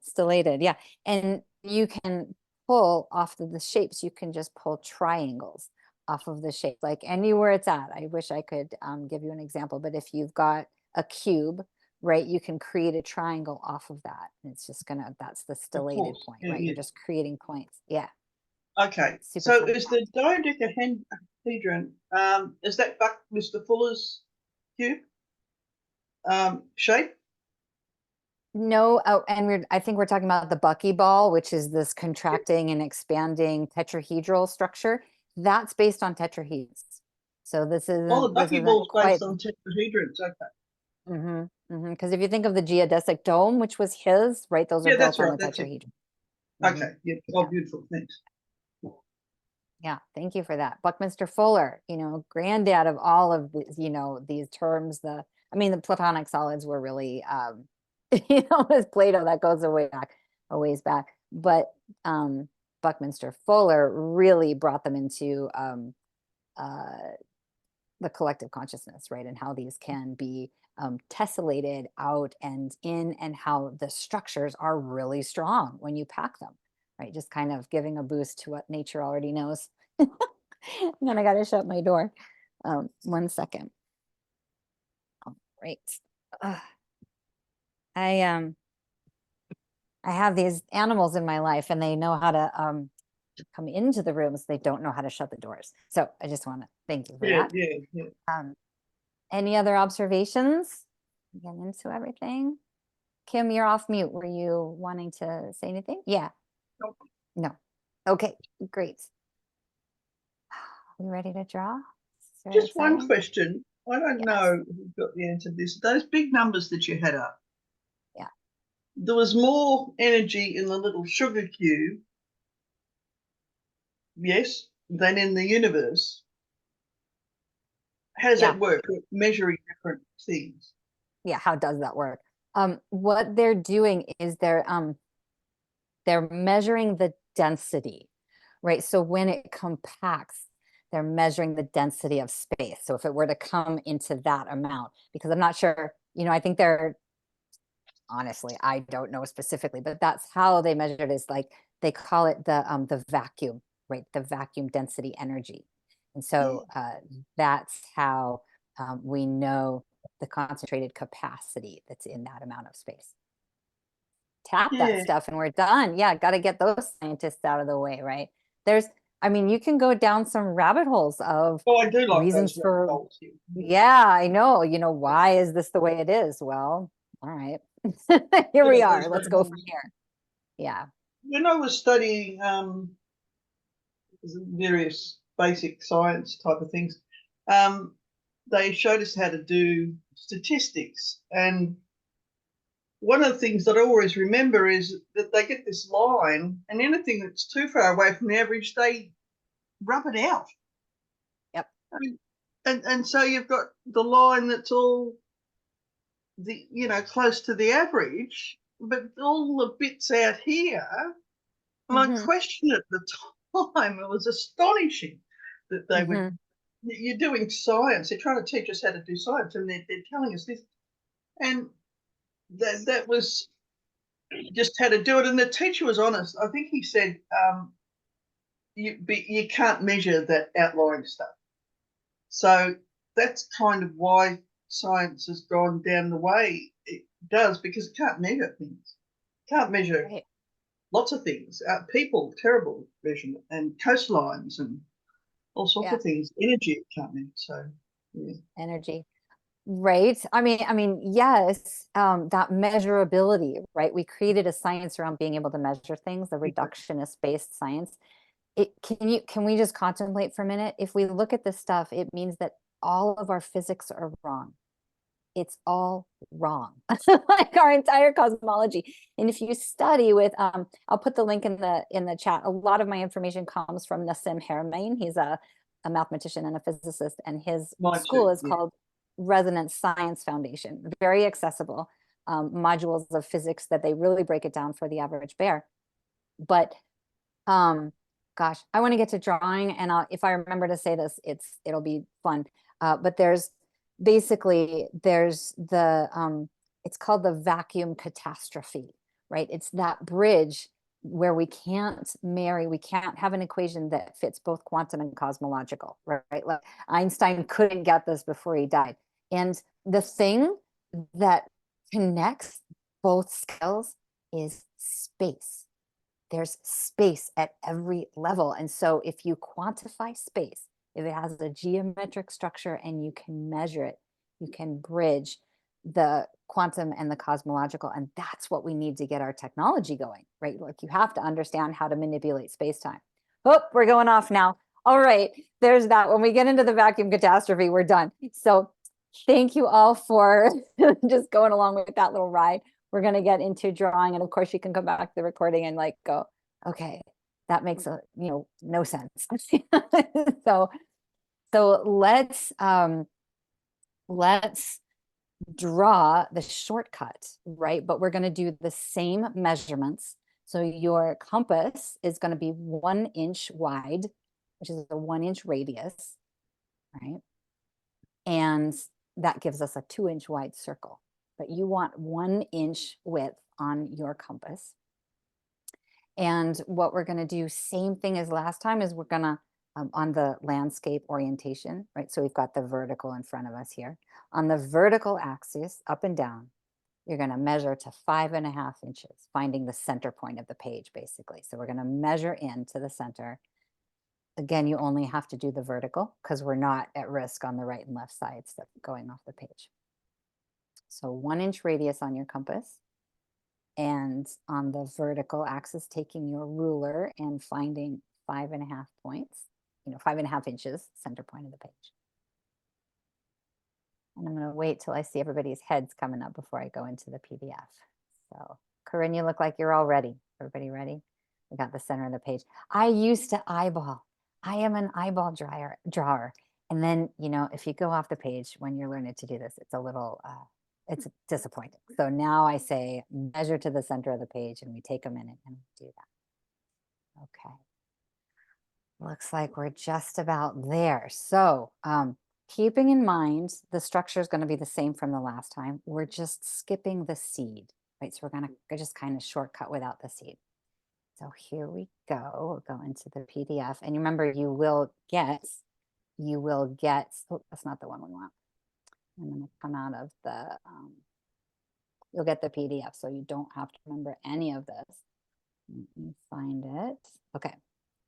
Stellated, yeah. And you can pull off of the shapes. You can just pull triangles off of the shape, like anywhere it's at. I wish I could give you an example, but if you've got a cube, right, you can create a triangle off of that. And it's just that's the stellated point, right? You're just creating points. Yeah. Okay. So is the dodecahedron, is that Mr. Fuller's cube? shape? No, oh, and I think we're talking about the buckyball, which is this contracting and expanding tetrahedral structure. That's based on tetrahedrons. So this isn't, Oh, the this isn't buckyball's quite, based on tetrahedrons. Okay. because if you think of the geodesic dome, which was his, right, those are Yeah, built that's on right. the That's it. tetrahedron. Okay. Yeah. Oh, Yeah. beautiful. Thanks. Yeah, thank you for that. Buckminster Fuller, granddad of all of these, these terms. The Platonic solids were really, as Plato, that goes a ways back. But Buckminster Fuller really brought them into the collective consciousness, right? And how these can be tessellated out and in, and how the structures are really strong when you pack them, right? Just kind of giving a boost to what nature already knows. And then I got to shut my door. 1 second. All right. I have these animals in my life, and they know how to come into the rooms. They don't know how to shut the doors. So I just want to thank you for Yeah, that. yeah. Any other observations? Getting into everything. Kim, you're off mute. Were you wanting to say anything? Yeah. Nope. No. Okay, great. We ready to draw? Just one question. I don't know if you've got the answer to this. Those big numbers that you had up. Yeah. There was more energy in the little sugar cube, yes, than in the universe. How does that work? Measuring different things. Yeah, how does that work? What they're doing is they're measuring the density, right? So when it compacts, they're measuring the density of space. So if it were to come into that amount, because I'm not sure, I think honestly, I don't know specifically, but that's how they measure it, is like they call it the vacuum, right? The vacuum density energy. And so that's how we know the concentrated capacity that's in that amount of space. Tap that stuff and we're done. Yeah, got to get those scientists out of the way, right? You can go down some rabbit holes of I do like reasons those for, holes. yeah, I know, why is this the way it is? Well, all right, here we are. Let's go from here. Yeah. When I was studying various basic science type of things, they showed us how to do statistics. And one of the things that I always remember is that they get this line, and anything that's too far away from the average, they rub it out. Yep. And so you've got the line that's all close to the average, but all the bits out here, and I questioned at the time, it was astonishing that they would, you're doing science, they're trying to teach us how to do science, and they're telling us this. And that was just how to do it. And the teacher was honest. I think he said, you can't measure that outlying stuff. So that's kind of why science has gone down the way it does, because it can't measure things. Can't measure lots of things. People, terrible measurement, and coastlines and all sorts of things. Energy, it can't measure. So energy. Right. Yes, that measurability, right? We created a science around being able to measure things, the reductionist based science. Can we just contemplate for a minute? If we look at this stuff, it means that all of our physics are wrong. It's all wrong. Like our entire cosmology. And if you study with, I'll put the link in the chat. A lot of my information comes from Nassim Haramein. He's a mathematician and a physicist, and his school is called Resonance Science Foundation. Very accessible modules of physics that they really break it down for the average bear. But gosh, I want to get to drawing, and if I remember to say this, it'll be fun. But there's the it's called the vacuum catastrophe, right? It's that bridge where we can't have an equation that fits both quantum and cosmological, right? Like Einstein couldn't get this before he died. And the thing that connects both scales is space. There's space at every level. And so if you quantify space, if it has a geometric structure and you can measure it, you can bridge the quantum and the cosmological. And that's what we need to get our technology going, right? Like you have to understand how to manipulate space-time. Oh, we're going off now. All right, there's that. When we get into the vacuum catastrophe, we're done. So thank you all for just going along with that little ride. We're going to get into drawing. And of course, you can come back to the recording and like go, okay, that makes no sense. So let's draw the shortcut, right? But we're going to do the same measurements. So your compass is going to be 1 inch wide, which is a 1 inch radius, right? And that gives us a 2 inch wide circle. But you want 1 inch width on your compass. And what we're going to do, same thing as last time, is we're going to on the landscape orientation, right? So we've got the vertical in front of us here. On the vertical axis, up and down, you're going to measure to 5.5 inches, finding the center point of the page, basically. So we're going to measure into the center. Again, you only have to do the vertical because we're not at risk on the right and left sides that going off the page. So 1 inch radius on your compass. And on the vertical axis, taking your ruler and finding 5.5 points, 5.5 inches, center point of the page. And I'm going to wait till I see everybody's heads coming up before I go into the PDF. So, Corinne, you look like you're all ready. Everybody ready? We got the center of the page. I used to eyeball. I am an eyeball drawer. And then, if you go off the page when you're learning to do this, it's a little, it's disappointing. So now I say measure to the center of the page, and we take a minute and do that. Okay. Looks like we're just about there. So keeping in mind, the structure is going to be the same from the last time. We're just skipping the seed, right? So we're going to just kind of shortcut without the seed. So here we go. We'll go into the PDF. And remember, you will get, oh, that's not the one we want. I'm going to come out of the, you'll get the PDF, so you don't have to remember any of this. Let me find it. Okay,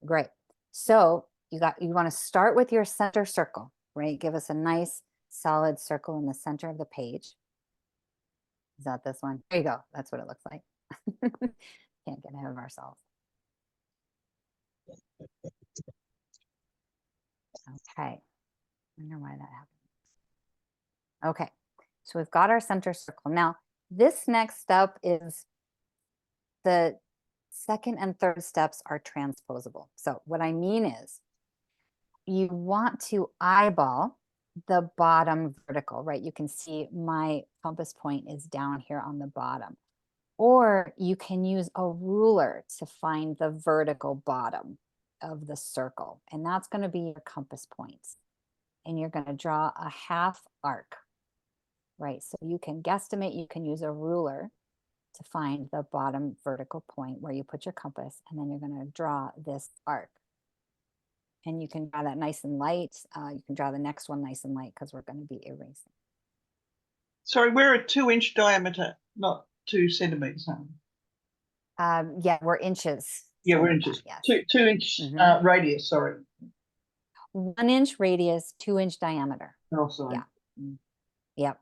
great. So you want to start with your center circle, right? Give us a nice solid circle in the center of the page. Is that this one? There you go. That's what it looks like. Can't get ahead of ourselves. Okay. I wonder why that happened. Okay. So we've got our center circle. Now, this next step is the second and third steps are transposable. So what I mean is you want to eyeball the bottom vertical, right? You can see my compass point is down here on the bottom. Or you can use a ruler to find the vertical bottom of the circle. And that's going to be your compass points. And you're going to draw a half arc, right? So you can guesstimate, you can use a ruler to find the bottom vertical point where you put your compass, and then you're going to draw this arc. And you can draw that nice and light. You can draw the next one nice and light because we're going to be erasing. Sorry, we're a 2 inch diameter, not 2 centimeters. Yeah, we're inches. Yeah, we're inches. Yes. 2 inch radius, sorry. 1 inch radius, 2 inch diameter. Oh, sorry. Yeah. Yep.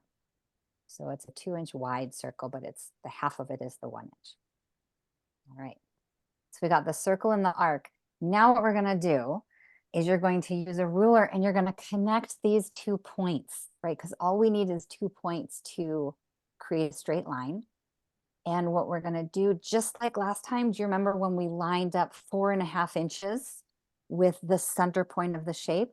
So it's a 2 inch wide circle, but it's the half of it is the 1 inch. All right. So we got the circle and the arc. Now what we're going to do is you're going to use a ruler and you're going to connect these 2 points, right? Because all we need is 2 points to create a straight line. And what we're going to do, just like last time, do you remember when we lined up 4.5 inches with the center point of the shape?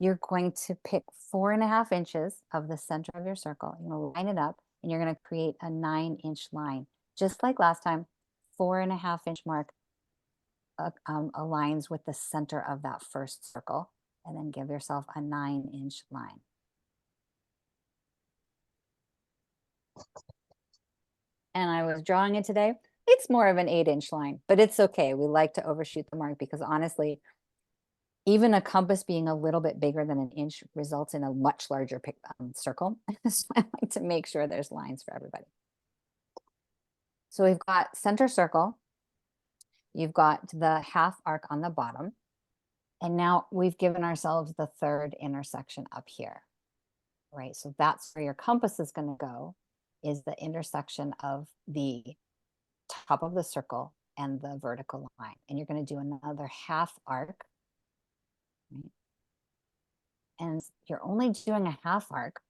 You're going to pick 4.5 inches of the center of your circle. You're going to line it up and you're going to create a 9 inch line. Just like last time, 4.5 inch mark aligns with the center of that first circle, and then give yourself a 9 inch line. And I was drawing it today. It's more of an 8 inch line, but it's okay. We like to overshoot the mark because honestly, even a compass being a little bit bigger than an inch results in a much larger circle. So I like to make sure there's lines for everybody. So we've got center circle. You've got the half arc on the bottom. And now we've given ourselves the third intersection up here, right? So that's where your compass is going to go. is the intersection of the top of the circle and the vertical line. And you're going to do another half arc. Right? And you're only doing a half arc.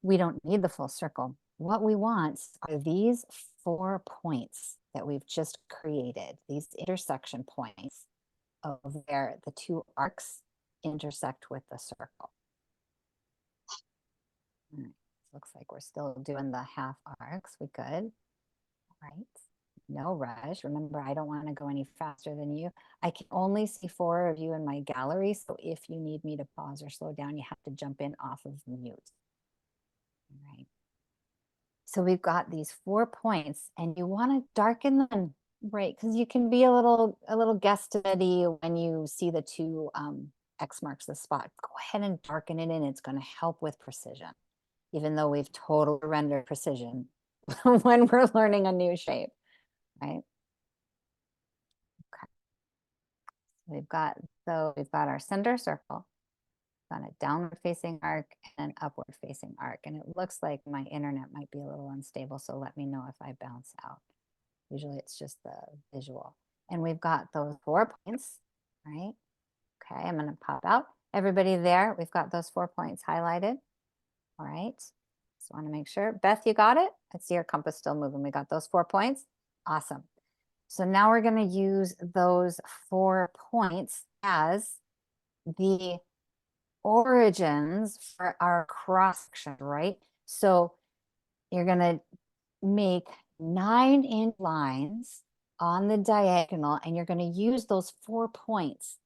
We don't need the full circle. What we want are these 4 points that we've just created, these intersection points of where the 2 arcs intersect with the circle. All right. Looks like we're still doing the half arcs. We good. All right. No rush. Remember, I don't want to go any faster than you. I can only see 4 of you in my gallery. So if you need me to pause or slow down, you have to jump in off of mute. All right. So we've got these 4 points and you want to darken them, right? Because you can be a little guesstimate when you see the 2 X marks the spot. Go ahead and darken it in. It's going to help with precision, even though we've totally rendered precision when we're learning a new shape, right? Okay. We've got our center circle, on a downward facing arc and an upward facing arc. And it looks like my internet might be a little unstable, so let me know if I bounce out. Usually it's just the visual. And we've got those 4 points, right? Okay, I'm gonna pop out. Everybody there, we've got those 4 points highlighted. All right, just wanna make sure. Beth, you got it? I see your compass still moving. We got those 4 points. Awesome. So now we're gonna use those 4 points as the origins for our cross section, right? So you're going to make 9-inch lines on the diagonal, and you're going to use those 4 points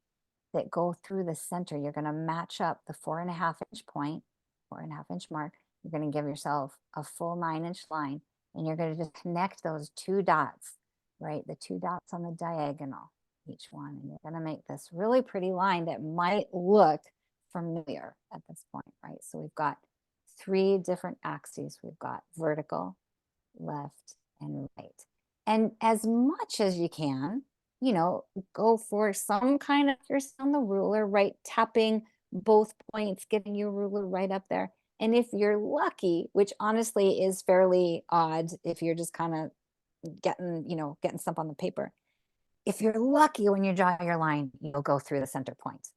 that go through the center. You're going to match up the 4.5-inch point, 4.5-inch mark. You're going to give yourself a full 9-inch line, and you're going to just connect those 2 dots, right? The 2 dots on the diagonal, each one. And you're going to make this really pretty line that might look familiar at this point, right? So we've got 3 different axes. We've got vertical, left, and right. And as much as you can, you know, go for some kind of, here's on the ruler, right? Tapping both points, getting your ruler right up there. And if you're lucky, which honestly is fairly odd if you're just kind of getting stuff on the paper. If you're lucky when you draw your line, you'll go through the center point.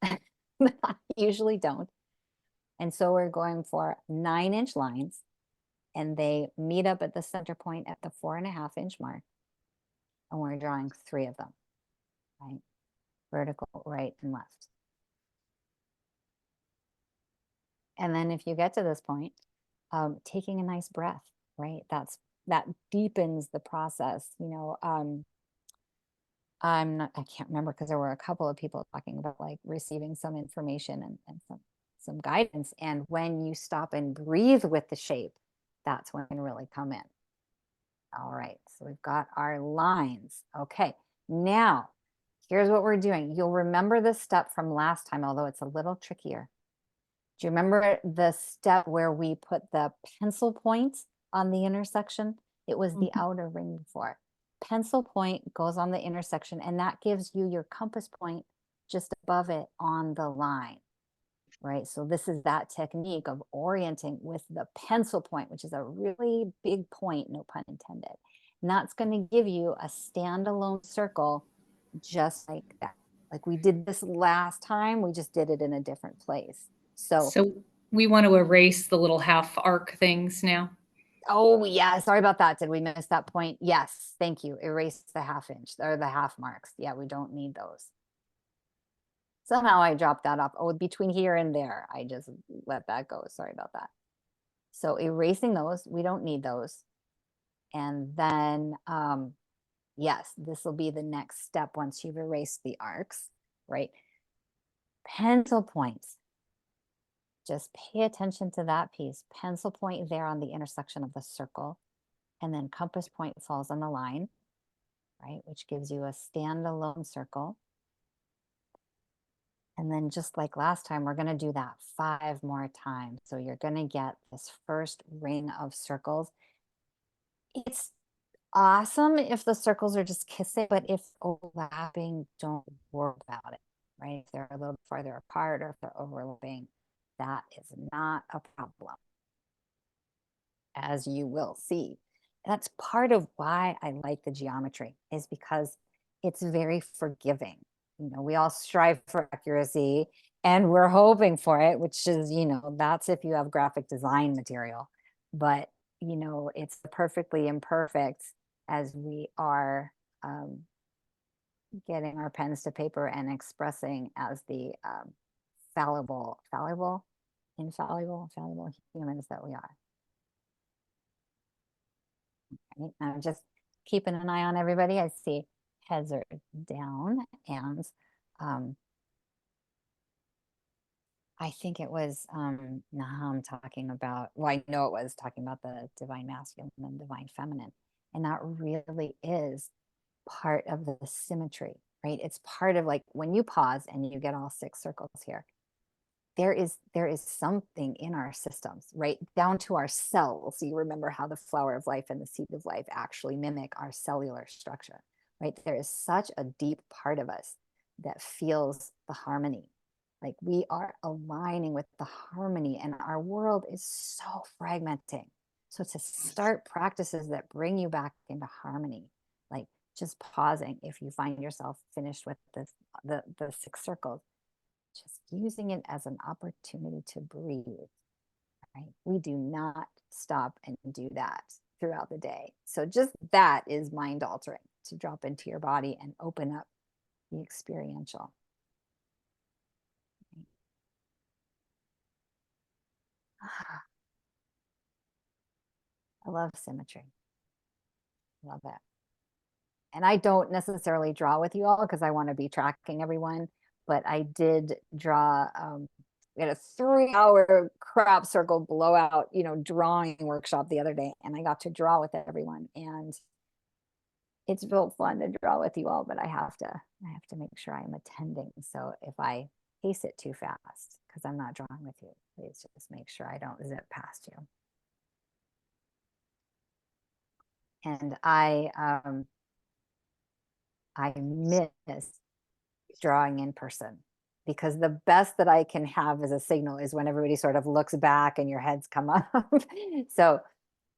I usually don't. And so we're going for 9-inch lines, and they meet up at the center point at the 4.5-inch mark. And we're drawing 3 of them, right? Vertical, right, and left. And then if you get to this point, taking a nice breath, right? That deepens the process. You know, I can't remember because there were a couple of people talking about like receiving some information and some guidance. And when you stop and breathe with the shape, that's when it can really come in. All right, so we've got our lines. Okay, now here's what we're doing. You'll remember this step from last time, although it's a little trickier. Do you remember the step where we put the pencil point on the intersection? It was the outer ring before. Pencil point goes on the intersection, and that gives you your compass point just above it on the line, right? So this is that technique of orienting with the pencil point, which is a really big point, no pun intended. And that's going to give you a standalone circle just like that. Like we did this last time, we just did it in a different place. So we want to erase the little half arc things now. Oh yeah, sorry about that. Did we miss that point? Yes, thank you. Erase the 1/2 inch or the half marks. Yeah, we don't need those. Somehow I dropped that off. Oh, between here and there, I just let that go. Sorry about that. So erasing those, we don't need those. And then, yes, this will be the next step once you've erased the arcs, right? Pencil points. Just pay attention to that piece. Pencil point there on the intersection of the circle, and then compass point falls on the line, right? Which gives you a standalone circle. And then just like last time, we're gonna do that 5 more times. So you're gonna get this first ring of circles. It's awesome if the circles are just kissing, but if overlapping, don't worry about it, right? If they're a little farther apart or if they're overlapping, that is not a problem. as you will see. That's part of why I like the geometry, is because it's very forgiving. You know, we all strive for accuracy and we're hoping for it, which is, you know, that's if you have graphic design material. But, you know, it's perfectly imperfect as we are getting our pens to paper and expressing as the infallible humans that we are. Right? I'm just keeping an eye on everybody. I see heads are down, and I think it was Nahum talking about, well, I know it was talking about the divine masculine and divine feminine. And that really is part of the symmetry, right? It's part of, like, when you pause and you get all 6 circles here, there is something in our systems, right down to our cells. You remember how the flower of life and the seed of life actually mimic our cellular structure, right? There is such a deep part of us that feels the harmony. Like, we are aligning with the harmony, and our world is so fragmenting. So to start practices that bring you back into harmony, like just pausing if you find yourself finished with the 6 circles, just using it as an opportunity to breathe, right? We do not stop and do that throughout the day. So just that is mind altering, to drop into your body and open up the experiential. I love symmetry. Love it. And I don't necessarily draw with you all because I want to be tracking everyone, but I did draw, we had a 3-hour crop circle blowout, you know, drawing workshop the other day, and I got to draw with everyone, and it's real fun to draw with you all, but I have to make sure I'm attending. So if I pace it too fast, because I'm not drawing with you, please just make sure I don't zip past you. And I miss drawing in person, because the best that I can have as a signal is when everybody sort of looks back and your heads come up. So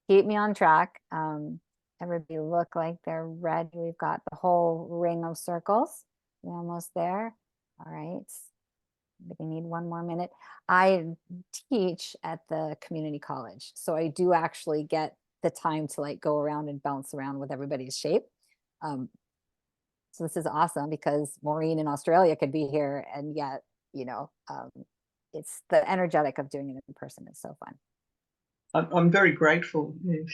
keep me on track. Everybody look like they're ready. We've got the whole ring of circles. We're almost there. All right. We need 1 more minute. I teach at the community college, so I do actually get the time to, like, go around and bounce around with everybody's shape. So this is awesome, because Maureen in Australia could be here, and yet, you know, it's the energetic of doing it in person is so fun. I'm very grateful. Yes.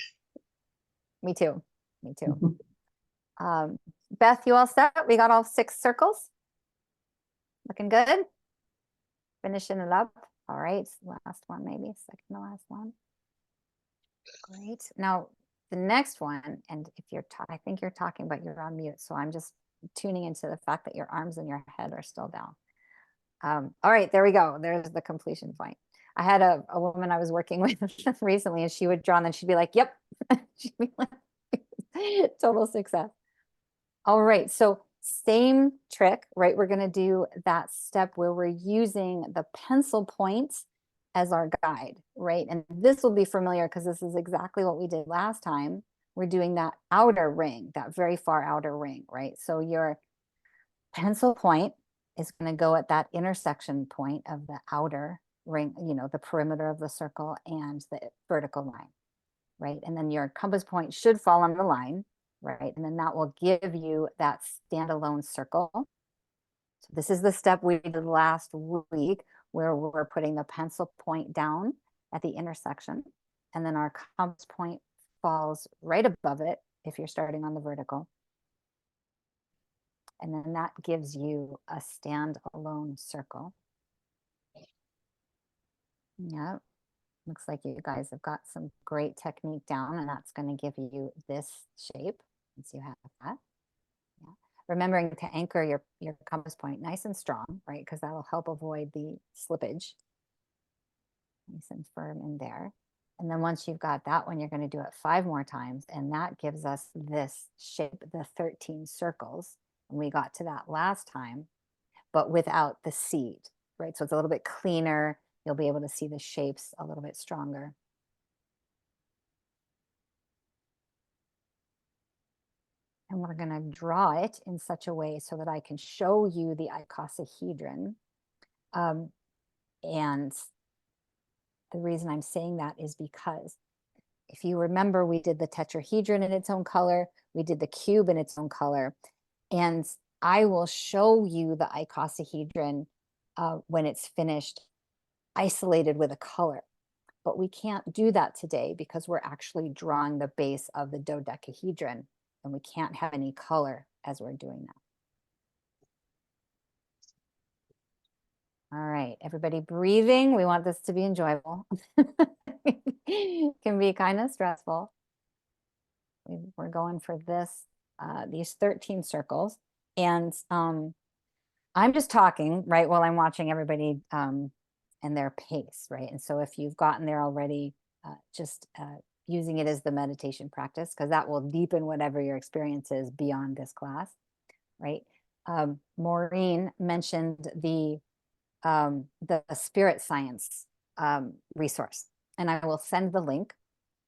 Me too. Me too. Beth, you all set? We got all 6 circles? Looking good? Finishing it up. All right. Last one, maybe second to last one. Great. Now, the next one, and if you're, I think you're talking, but you're on mute, so I'm just tuning into the fact that your arms and your head are still down. All right, there we go. There's the completion point. I had a woman I was working with recently, and she would draw, and then she'd be like, yep. She'd be like, total success. All right, so same trick, right? We're going to do that step where we're using the pencil points as our guide, right? And this will be familiar because this is exactly what we did last time. We're doing that outer ring, that very far outer ring, right? So your pencil point is going to go at that intersection point of the outer ring, you know, the perimeter of the circle and the vertical line, right? And then your compass point should fall on the line, right? And then that will give you that standalone circle. So this is the step we did last week, where we're putting the pencil point down at the intersection, and then our compass point falls right above it if you're starting on the vertical. And then that gives you a standalone circle. Yeah, looks like you guys have got some great technique down, and that's going to give you this shape once you have that. Yeah. Remembering to anchor your compass point nice and strong, right? Because that'll help avoid the slippage. Nice and firm in there. And then once you've got that one, you're going to do it 5 more times, and that gives us this shape, the 13 circles. And we got to that last time, but without the seed, right? So it's a little bit cleaner. You'll be able to see the shapes a little bit stronger. And we're going to draw it in such a way so that I can show you the icosahedron. And the reason I'm saying that is because if you remember, we did the tetrahedron in its own color, we did the cube in its own color, and I will show you the icosahedron when it's finished, isolated with a color. But we can't do that today because we're actually drawing the base of the dodecahedron, and we can't have any color as we're doing that. All right, everybody breathing. We want this to be enjoyable. It can be kind of stressful. We're going for this, these 13 circles. And I'm just talking, right, while I'm watching everybody and their pace, right? And so if you've gotten there already, just using it as the meditation practice, because that will deepen whatever your experience is beyond this class, right? Maureen mentioned the spirit science resource, and I will send the link.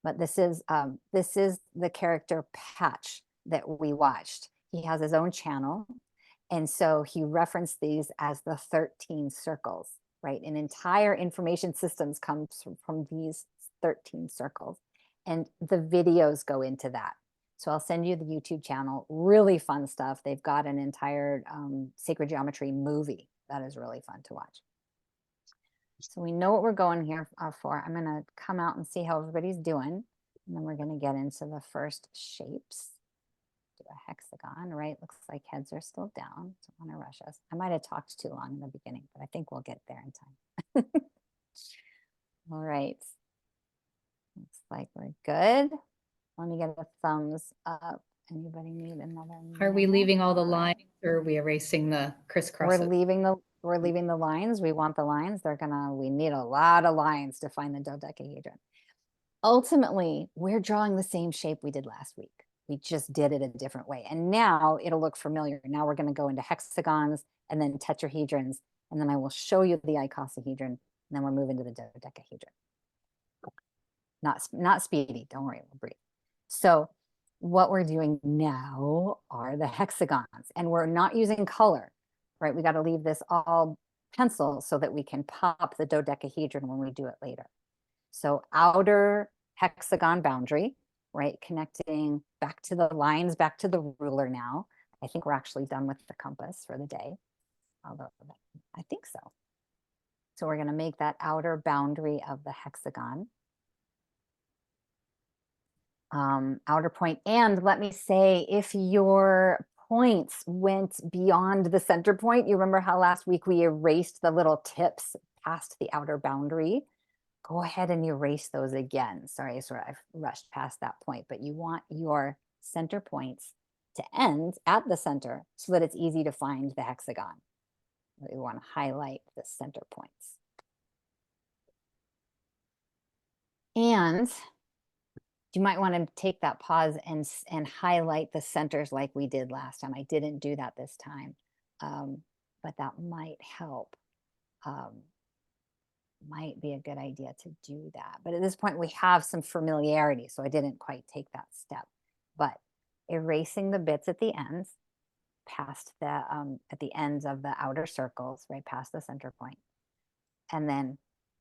But this is the character Patch that we watched. He has his own channel, and so he referenced these as the 13 circles, right? And entire information systems comes from these 13 circles, and the videos go into that. So I'll send you the YouTube channel. Really fun stuff. They've got an entire sacred geometry movie that is really fun to watch. So we know what we're going here for. I'm going to come out and see how everybody's doing. And then we're going to get into the first shapes. Do a hexagon, right? Looks like heads are still down. Don't want to rush us. I might have talked too long in the beginning, but I think we'll get there in time. All right. Looks like we're good. Let me get a thumbs up. Anybody need another? Are we minute? leaving all the All right. lines or are we erasing the crisscrosses? We're leaving the lines. We want the lines. We need a lot of lines to find the dodecahedron. Ultimately, we're drawing the same shape we did last week. We just did it a different way. And now it'll look familiar. Now we're going to go into hexagons and then tetrahedrons. And then I will show you the icosahedron. And then we're moving to the dodecahedron. Not speedy. Don't worry, we'll breathe. So what we're doing now are the hexagons, and we're not using color, right? We got to leave this all pencil so that we can pop the dodecahedron when we do it later. So outer hexagon boundary, right? Connecting back to the lines, back to the ruler now. I think we're actually done with the compass for the day, although I think so. So we're going to make that outer boundary of the hexagon. Outer point. And let me say, if your points went beyond the center point, you remember how last week we erased the little tips past the outer boundary? Go ahead and erase those again. Sorry, I've rushed past that point, but you want your center points to end at the center so that it's easy to find the hexagon. We want to highlight the center points. And you might want to take that pause and highlight the centers like we did last time. I didn't do that this time, but that might help. Might be a good idea to do that. But at this point, we have some familiarity, so I didn't quite take that step. But erasing the bits at the ends, past the at the ends of the outer circles, right past the center point, and then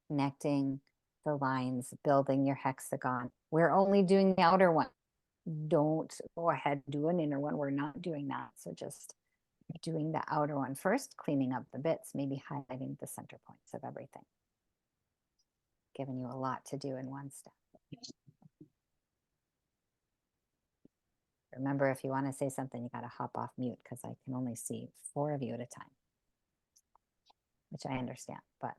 connecting the lines, building your hexagon. We're only doing the outer one. Don't go ahead and do an inner one. We're not doing that. So just doing the outer one first, cleaning up the bits, maybe highlighting the center points of everything. Giving you a lot to do in one step. Remember, if you want to say something, you got to hop off mute because I can only see 4 of you at a time, which I understand, but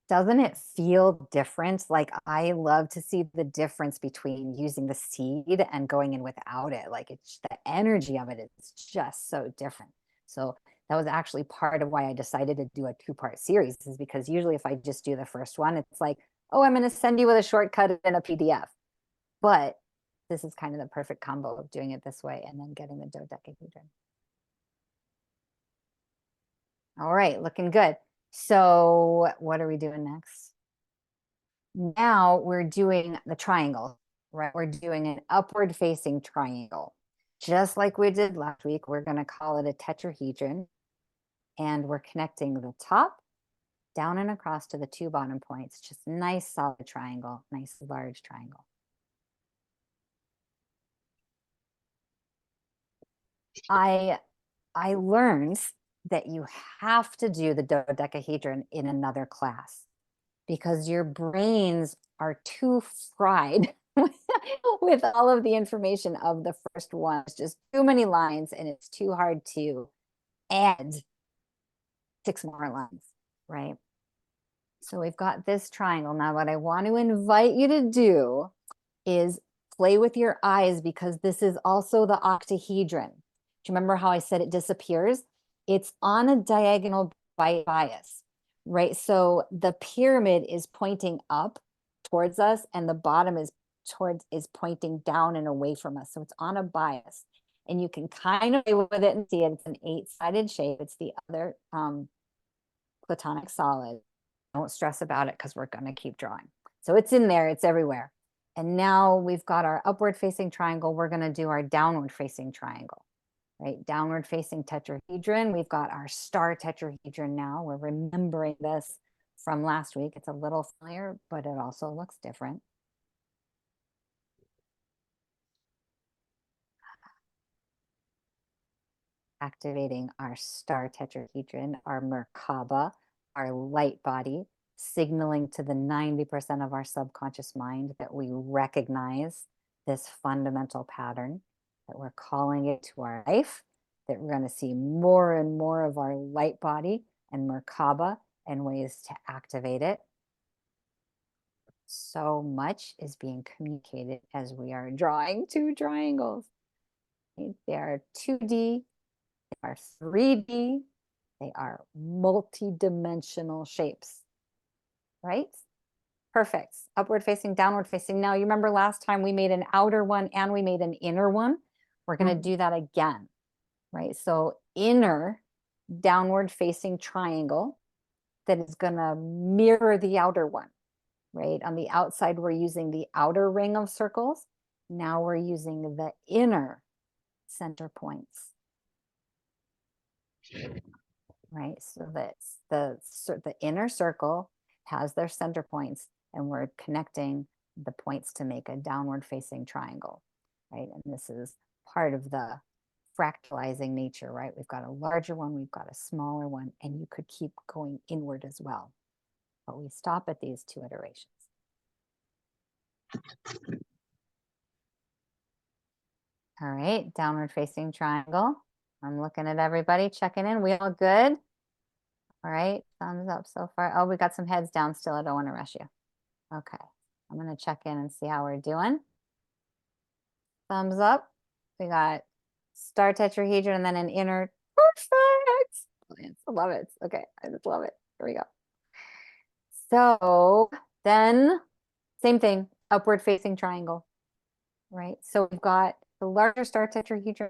doesn't it feel different? Like, I love to see the difference between using the seed and going in without it. Like, it's the energy of it is just so different. So that was actually part of why I decided to do a 2-part series, is because usually if I just do the first one, it's like, oh, I'm going to send you with a shortcut in a PDF. But this is kind of the perfect combo of doing it this way and then getting the dodecahedron. All right, looking good. So what are we doing next? Now we're doing the triangle, right? We're doing an upward facing triangle. just like we did last week, we're going to call it a tetrahedron. And we're connecting the top down and across to the two bottom points. Just nice solid triangle, nice large triangle. I learned that you have to do the dodecahedron in another class because your brains are too fried with all of the information of the first one. It's just too many lines and it's too hard to add 6 more lines, right? So we've got this triangle. Now what I want to invite you to do is play with your eyes because this is also the octahedron. Do you remember how I said it disappears? It's on a diagonal bias, right? So the pyramid is pointing up towards us and the bottom is pointing down and away from us. So it's on a bias and you can kind of play with it and see it. It's an 8-sided shape. It's the other platonic solid. Don't stress about it because we're going to keep drawing. So it's in there, it's everywhere. And now we've got our upward facing triangle. We're going to do our downward facing triangle, right? Downward facing tetrahedron. We've got our star tetrahedron now. We're remembering this from last week. It's a little familiar, but it also looks different. Activating our star tetrahedron, our Merkaba, our light body, signaling to the 90% of our subconscious mind that we recognize this fundamental pattern, that we're calling it to our life, that we're going to see more and more of our light body and Merkaba and ways to activate it. So much is being communicated as we are drawing 2 triangles. They are 2D, they are 3D, they are multi-dimensional shapes, right? Perfect. Upward facing, downward facing. Now, you remember last time we made an outer one and we made an inner one. We're going to do that again, right? So inner downward facing triangle that is going to mirror the outer one, right? On the outside, we're using the outer ring of circles. Now we're using the inner center points. Right, so that's the inner circle has their center points and we're connecting the points to make a downward facing triangle, right? And this is part of the fractalizing nature, right? We've got a larger one, we've got a smaller one, and you could keep going inward as well. But we stop at these 2 iterations. All right, downward facing triangle. I'm looking at everybody, checking in. We all good? All right, thumbs up so far. Oh, we got some heads down still. I don't want to rush you. Okay, I'm going to check in and see how we're doing. Thumbs up. We got star tetrahedron and then an inner. Perfect. Brilliant. I love it. Okay, I just love it. Here we go. So then, same thing, upward facing triangle, right? So we've got the larger star tetrahedron,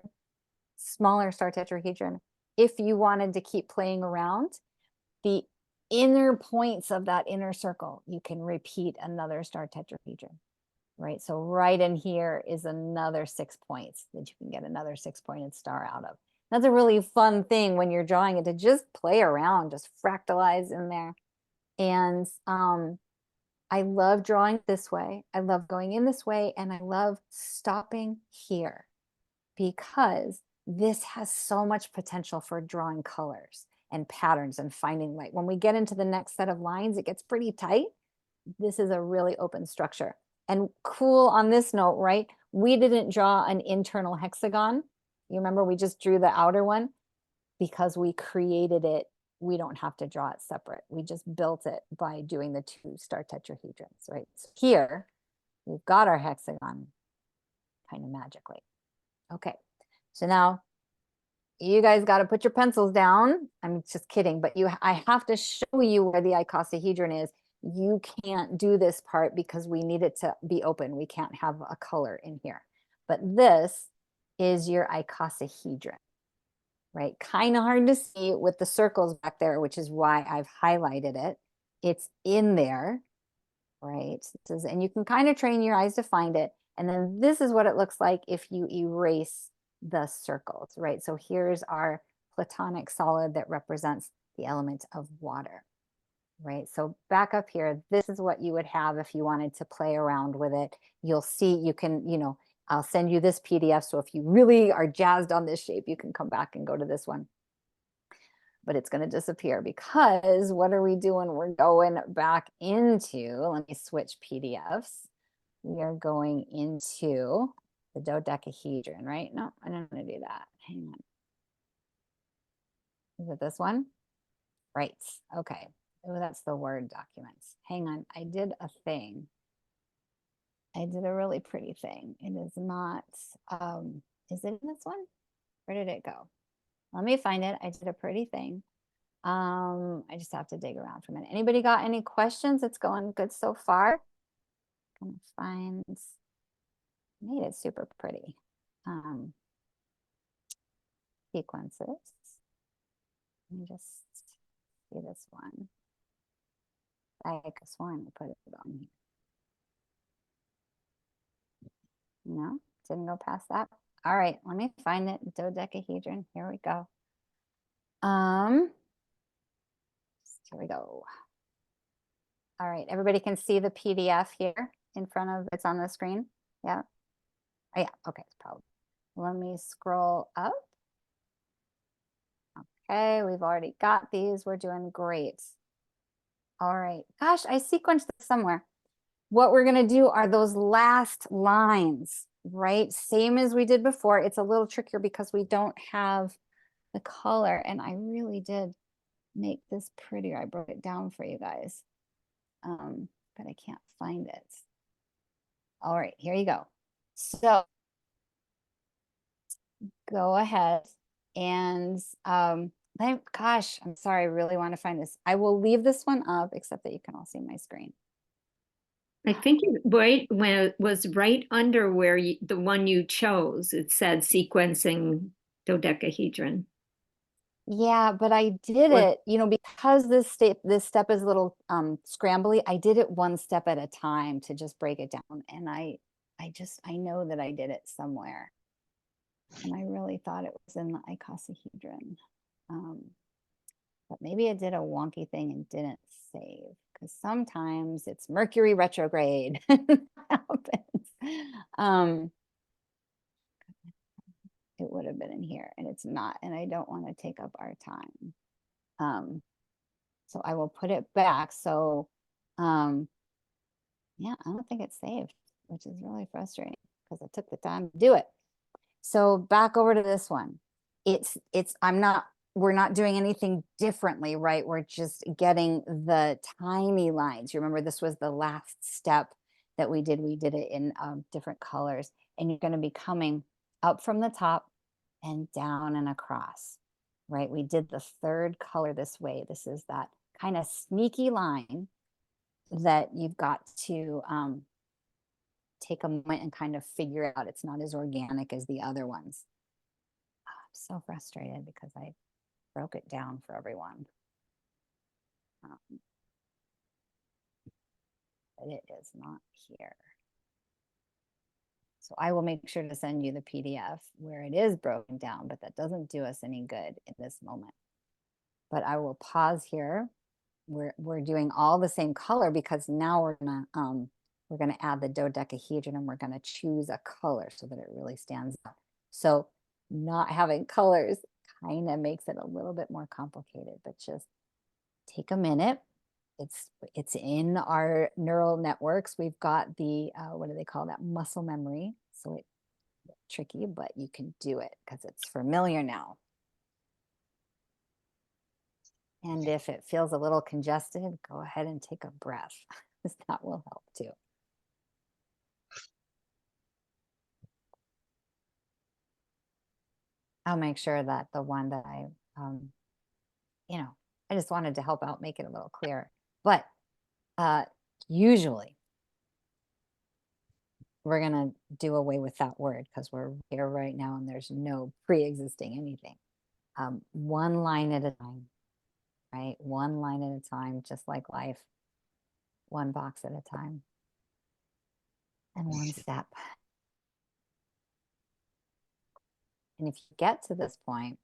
smaller star tetrahedron. If you wanted to keep playing around, the inner points of that inner circle, you can repeat another star tetrahedron, right? So right in here is another 6 points that you can get another 6-pointed star out of. That's a really fun thing when you're drawing it, to just play around, just fractalize in there. And I love drawing this way. I love going in this way, and I love stopping here because this has so much potential for drawing colors and patterns and finding light. When we get into the next set of lines, it gets pretty tight. This is a really open structure. And cool on this note, right? We didn't draw an internal hexagon. You remember we just drew the outer one because we created it. We don't have to draw it separate. We just built it by doing the 2 star tetrahedrons, right? So here, we've got our hexagon kind of magically. Okay, so now you guys got to put your pencils down. I'm just kidding, but I have to show you where the icosahedron is. You can't do this part because we need it to be open. We can't have a color in here. But this is your icosahedron, right? Kind of hard to see with the circles back there, which is why I've highlighted it. It's in there, right? And you can kind of train your eyes to find it. And then this is what it looks like if you erase the circles, right? So here's our platonic solid that represents the element of water, right? So back up here, this is what you would have if you wanted to play around with it. You'll see, you can, I'll send you this PDF. So if you really are jazzed on this shape, you can come back and go to this one. But it's going to disappear because what are we doing? We're going back into, let me switch PDFs. We are going into the dodecahedron, right? No, I don't want to do that. Hang on. Is it this one? Right. Okay. Oh, that's the Word documents. Hang on. I did a thing. I did a really pretty thing. It is not, is it in this one? Where did it go? Let me find it. I did a pretty thing. I just have to dig around for a minute. Anybody got any questions? It's going good so far. Gonna find, made it super pretty. Sequences. Let me just see this one. I could have sworn I put it on here. No, didn't go past that. All right, let me find it. Dodecahedron. Here we go. Here we go. All right, everybody can see the PDF here in front of, it's on the screen. Yeah. Oh, yeah, okay, probably. Let me scroll up. Okay, we've already got these. We're doing great. All right, gosh, I sequenced this somewhere. What we're gonna do are those last lines, right? Same as we did before. It's a little trickier because we don't have the color, and I really did make this prettier. I broke it down for you guys, but I can't find it. All right, here you go. So go ahead and gosh, I'm sorry, I really want to find this. I will leave this one up, except that you can all see my screen. I think right when it was right under where the one you chose, it said sequencing dodecahedron. Yeah, but I did it, because this step is a little scrambly. I did it one step at a time to just break it down. And I know that I did it somewhere. And I really thought it was in the icosahedron. But maybe it did a wonky thing and didn't save, because sometimes it's Mercury retrograde. happens. It would have been in here, and it's not, and I don't want to take up our time. So I will put it back. So yeah, I don't think it's saved, which is really frustrating because I took the time to do it. So back over to this one. We're not doing anything differently, right? We're just getting the tiny lines. You remember this was the last step that we did. We did it in different colors, and you're going to be coming up from the top and down and across, right? We did the third color this way. This is that kind of sneaky line that you've got to take a moment and kind of figure it out. It's not as organic as the other ones. I'm so frustrated because I broke it down for everyone. But it is not here. So I will make sure to send you the PDF where it is broken down, but that doesn't do us any good in this moment. But I will pause here. We're doing all the same color because now we're gonna add the dodecahedron, and we're gonna choose a color so that it really stands out. So not having colors kind of makes it a little bit more complicated, but just take a minute. It's in our neural networks. We've got the what do they call that, muscle memory. So it's tricky, but you can do it because it's familiar now. And if it feels a little congested, go ahead and take a breath, because that will help too. I'll make sure that the one that I just wanted to help out, make it a little clearer. But usually we're going to do away with that word because we're here right now and there's no pre-existing anything. One line at a time, right? One line at a time, just like life. One box at a time. And one step. And if you get to this point,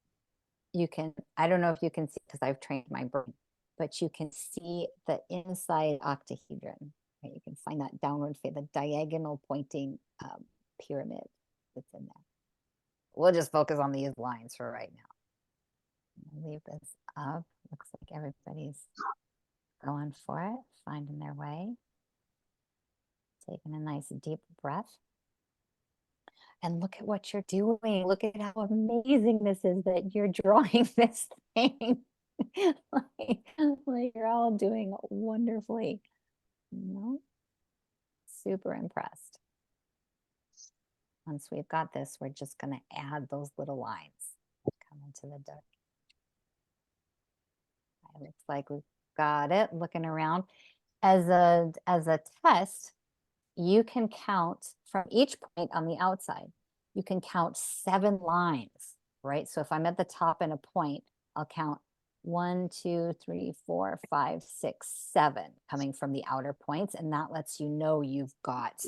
you can, I don't know if you can see because I've trained my brain, but you can see the inside octahedron. Right? You can find that downward face, the diagonal pointing pyramid that's in there. We'll just focus on these lines for right now. Leave this up. Looks like everybody's going for it, finding their way. Taking a nice deep breath. And look at what you're doing. Look at how amazing this is that you're drawing this thing. like you're all doing wonderfully. You know? Super impressed. Once we've got this, we're just going to add those little lines. Come into the dark. It looks like we've got it. Looking around. As a test, you can count from each point on the outside. You can count 7 lines, right? So if I'm at the top in a point, I'll count 1, 2, 3, 4, 5, 6, 7 coming from the outer points. And that lets you know you've got,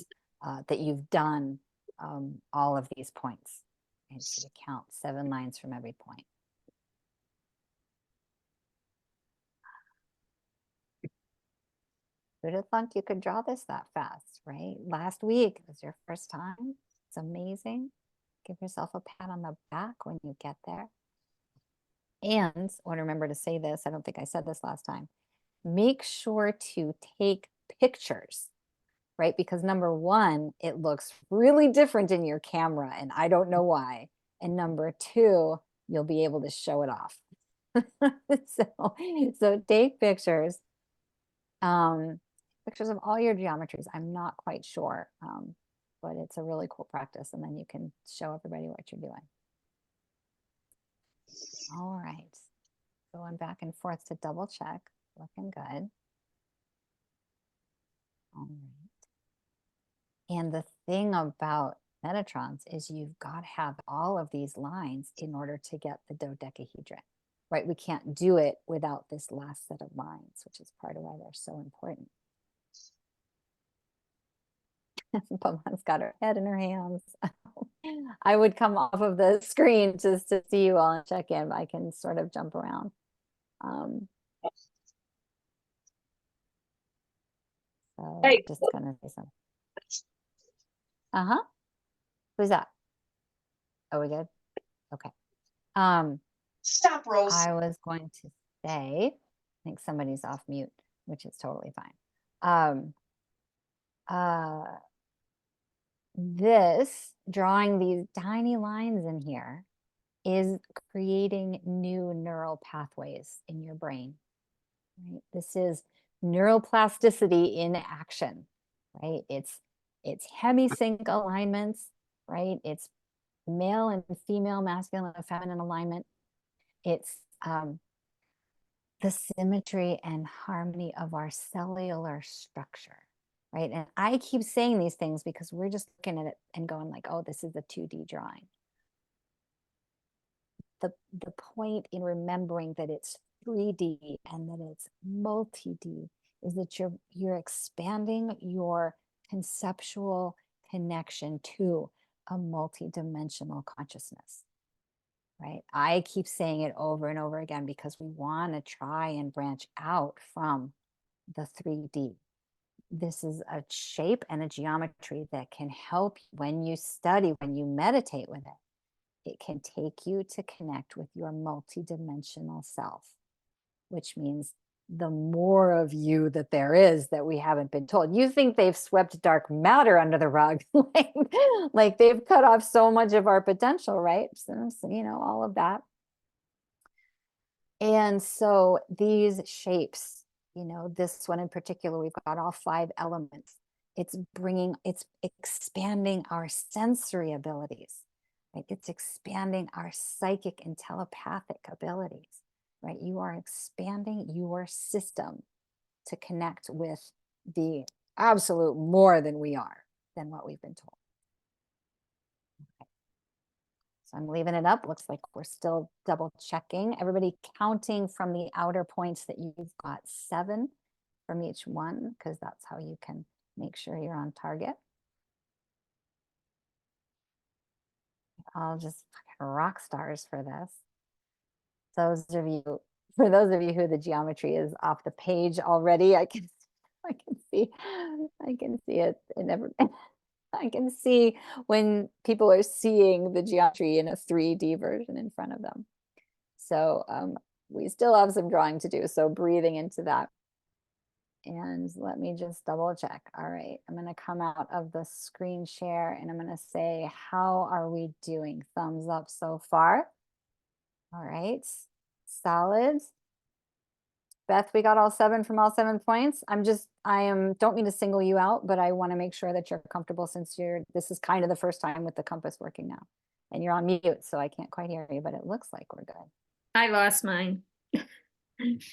that you've done all of these points. And so to count 7 lines from every point. Who'd have thought you could draw this that fast, right? Last week, it was your first time. It's amazing. Give yourself a pat on the back when you get there. And I want to remember to say this. I don't think I said this last time. Make sure to take pictures, right? Because number one, it looks really different in your camera, and I don't know why. And number two, you'll be able to show it off. so take pictures. Pictures of all your geometries. I'm not quite sure, but it's a really cool practice. And then you can show everybody what you're doing. All right. Going back and forth to double check. Looking good. All right. And the thing about Metatrons is you've got to have all of these lines in order to get the dodecahedron, right? We can't do it without this last set of lines, which is part of why they're so important. Pavan's got her head in her hands. I would come off of the screen just to see you all and check in. I can sort of jump around. So Hey. just gonna say something. Who's that? Oh, we good? Okay. Stop, Rose. I was going to say, I think somebody's off mute, which is totally fine. This drawing these tiny lines in here is creating new neural pathways in your brain. Right? This is neuroplasticity in action, right? It's hemisync alignments, right? It's male and female, masculine and feminine alignment. It's the symmetry and harmony of our cellular structure, right? And I keep saying these things because we're just looking at it and going like, oh, this is a 2D drawing. The point in remembering that it's 3D and that it's multi-D is that you're expanding your conceptual connection to a multi-dimensional consciousness, right? I keep saying it over and over again because we want to try and branch out from the 3D. This is a shape and a geometry that can help when you study, when you meditate with it. It can take you to connect with your multidimensional self, which means the more of you that there is that we haven't been told. You think they've swept dark matter under the rug, like they've cut off so much of our potential, right? So, you know, all of that. And so these shapes, you know, this one in particular, we've got all 5 elements. It's expanding our sensory abilities. Right? It's expanding our psychic and telepathic abilities, right? You are expanding your system to connect with the absolute more than we are, than what we've been told. Okay. So I'm leaving it up. Looks like we're still double checking. Everybody counting from the outer points that you've got 7 from each one, because that's how you can make sure you're on target. I'll just rock stars for this. For those of you who the geometry is off the page already, I can see it in every, I can see when people are seeing the geometry in a 3D version in front of them. So we still have some drawing to do, so breathing into that. And let me just double check. All right, I'm going to come out of the screen share and I'm going to say, how are we doing? Thumbs up so far. All right, solid. Beth, we got all 7 from all 7 points. Don't mean to single you out, but I want to make sure that you're comfortable since this is kind of the first time with the compass working now. And you're on mute, so I can't quite hear you, but it looks like we're good. I lost mine.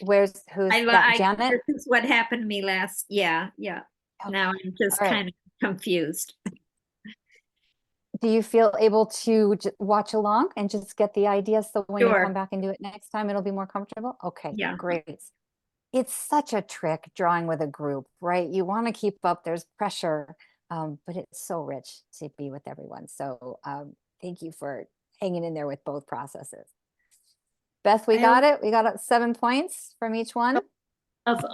Who's that, Janet? This is what happened to me last, yeah. Okay. Now I'm just All right. kind of confused. Do you feel able to watch along and just get the idea so when you Sure. come back and do it next time, it'll be more comfortable? Okay, Yeah. great. It's such a trick drawing with a group, right? You want to keep up, there's pressure, but it's so rich to be with everyone. So thank you for hanging in there with both processes. Beth, we got it. We got 7 points from each one. Of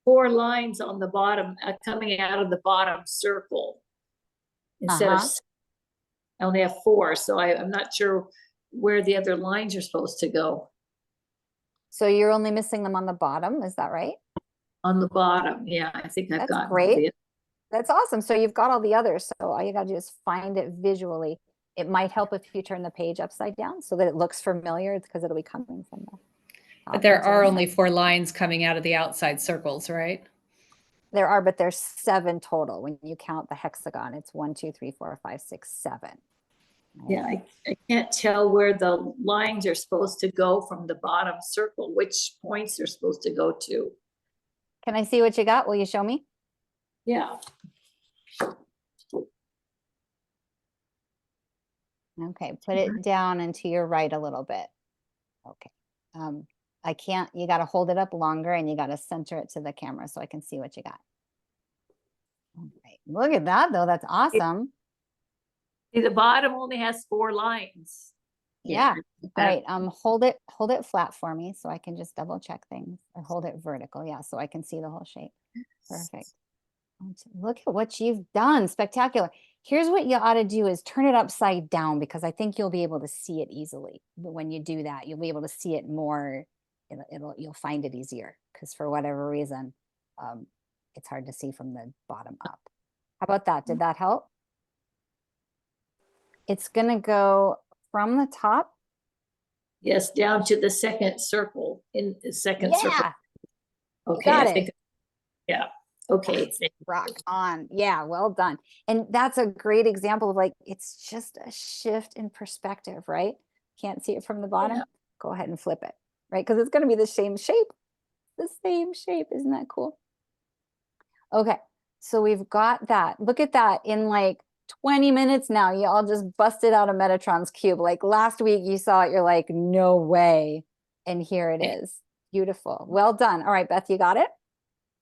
4 lines on the bottom, coming out of the bottom circle. Instead of, I only have 4, so I'm not sure where the other lines are supposed to go. So you're only missing them on the bottom, is that right? On the bottom, yeah, I think I've got great. That's awesome. So you've got all the others. So all you got to do is find it visually. It might help if you turn the page upside down so that it looks familiar. It's because it'll be coming from the But there are only 4 lines coming out of the outside circles, right? There are, but there's 7 total. When you count the hexagon, it's 1, 2, 3, 4, 5, 6, 7. Yeah, I can't tell where the lines are supposed to go from the bottom circle, which points they're supposed to go to. Can I see what you got? Will you show me? Yeah. Okay, put it down and to your right a little bit. Okay. I can't, you got to hold it up longer and you got to center it to the camera so I can see what you got. All right. Look at that though. That's awesome. See, the bottom only has 4 lines. Yeah. All right. Hold it flat for me so I can just double check things, or hold it vertical. Yeah. So I can see the whole shape. Perfect. Look at what you've done. Spectacular. Here's what you ought to do is turn it upside down, because I think you'll be able to see it easily. But when you do that, you'll be able to see it more. You'll find it easier, because for whatever reason, it's hard to see from the bottom up. How about that? Did that help? It's going to go from the top. Yes, down to the second circle, in the second circle. Okay, got I think, yeah. Okay. Rock on. Yeah, well done. And that's a great example of, like, it's just a shift in perspective, right? Can't see it from the bottom. Yeah. Go ahead and flip it, right? Because it's going to be the same shape. The same shape. Isn't that cool? Okay, so we've got that. Look at that. In like 20 minutes now, you all just busted out a Metatron's cube. Like last week you saw it, you're like, no way. And here it is. Beautiful. Well done. All right, Beth, you got it?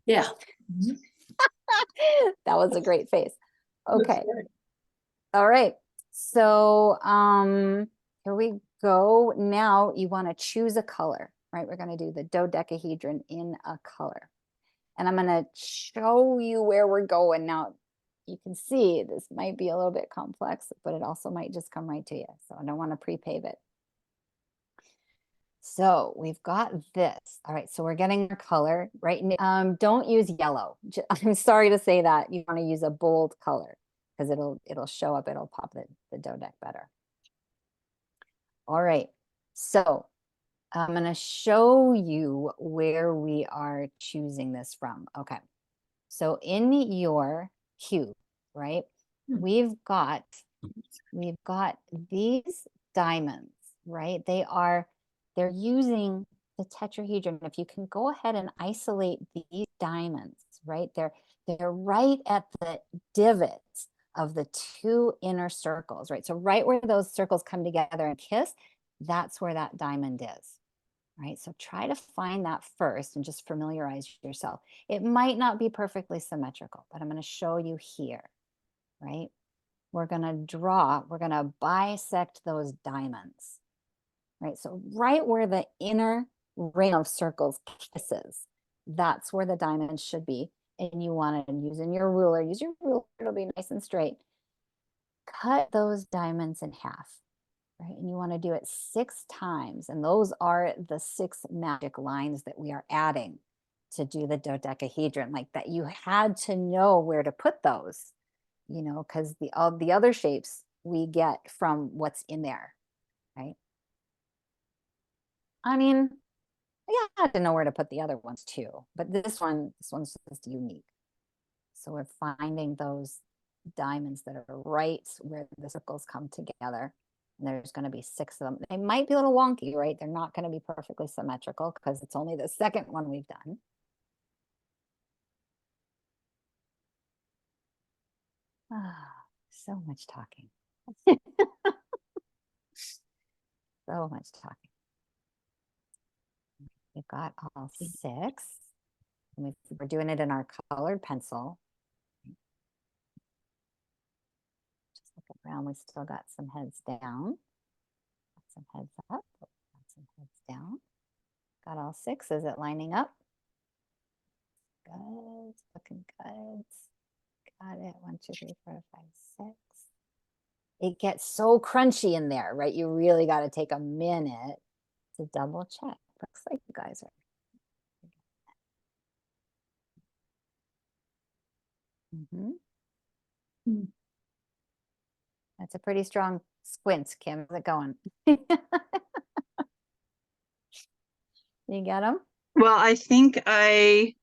Yeah. That was a great face. Okay. All right. So here we go. Now you want to choose a color, right? We're going to do the dodecahedron in a color. And I'm going to show you where we're going. Now, you can see this might be a little bit complex, but it also might just come right to you. So I don't want to pre-pave it. So we've got this. All right, so we're getting our color, right? Don't use yellow. I'm sorry to say that. You want to use a bold color because it'll show up, it'll pop the dodec better. All right, so I'm going to show you where we are choosing this from. Okay, so in your cube, right, we've got these diamonds, right? They're using the tetrahedron. If you can go ahead and isolate these diamonds, right? They're right at the divots of the 2 inner circles, right? So right where those circles come together and kiss, that's where that diamond is, right? So try to find that first and just familiarize yourself. It might not be perfectly symmetrical, but I'm going to show you here, right? we're gonna bisect those diamonds, right? So right where the inner ring of circles kisses, that's where the diamond should be. And you want to, using your ruler, use your ruler, it'll be nice and straight. Cut those diamonds in half, right? And you want to do it 6 times. And those are the 6 magic lines that we are adding to do the dodecahedron, like that you had to know where to put those, you know, because all the other shapes we get from what's in there, right? I mean, yeah, I had to know where to put the other ones too, but this one's just unique. So we're finding those diamonds that are right where the circles come together. And there's going to be 6 of them. They might be a little wonky, right? They're not going to be perfectly symmetrical because it's only the second one we've done. Ah, so much talking. So much talking. We've got all 6. And we're doing it in our colored pencil. Just look around. We still got some heads down. Got some heads up. Got some heads down. Got all 6. Is it lining up? Good. Looking good. Got it. 1, 2, 3, 4, 5, 6. It gets so crunchy in there, right? You really got to take a minute to double check. Looks like you guys are. That's a pretty strong squint, Kim. How's it going? You get them? Well, I think I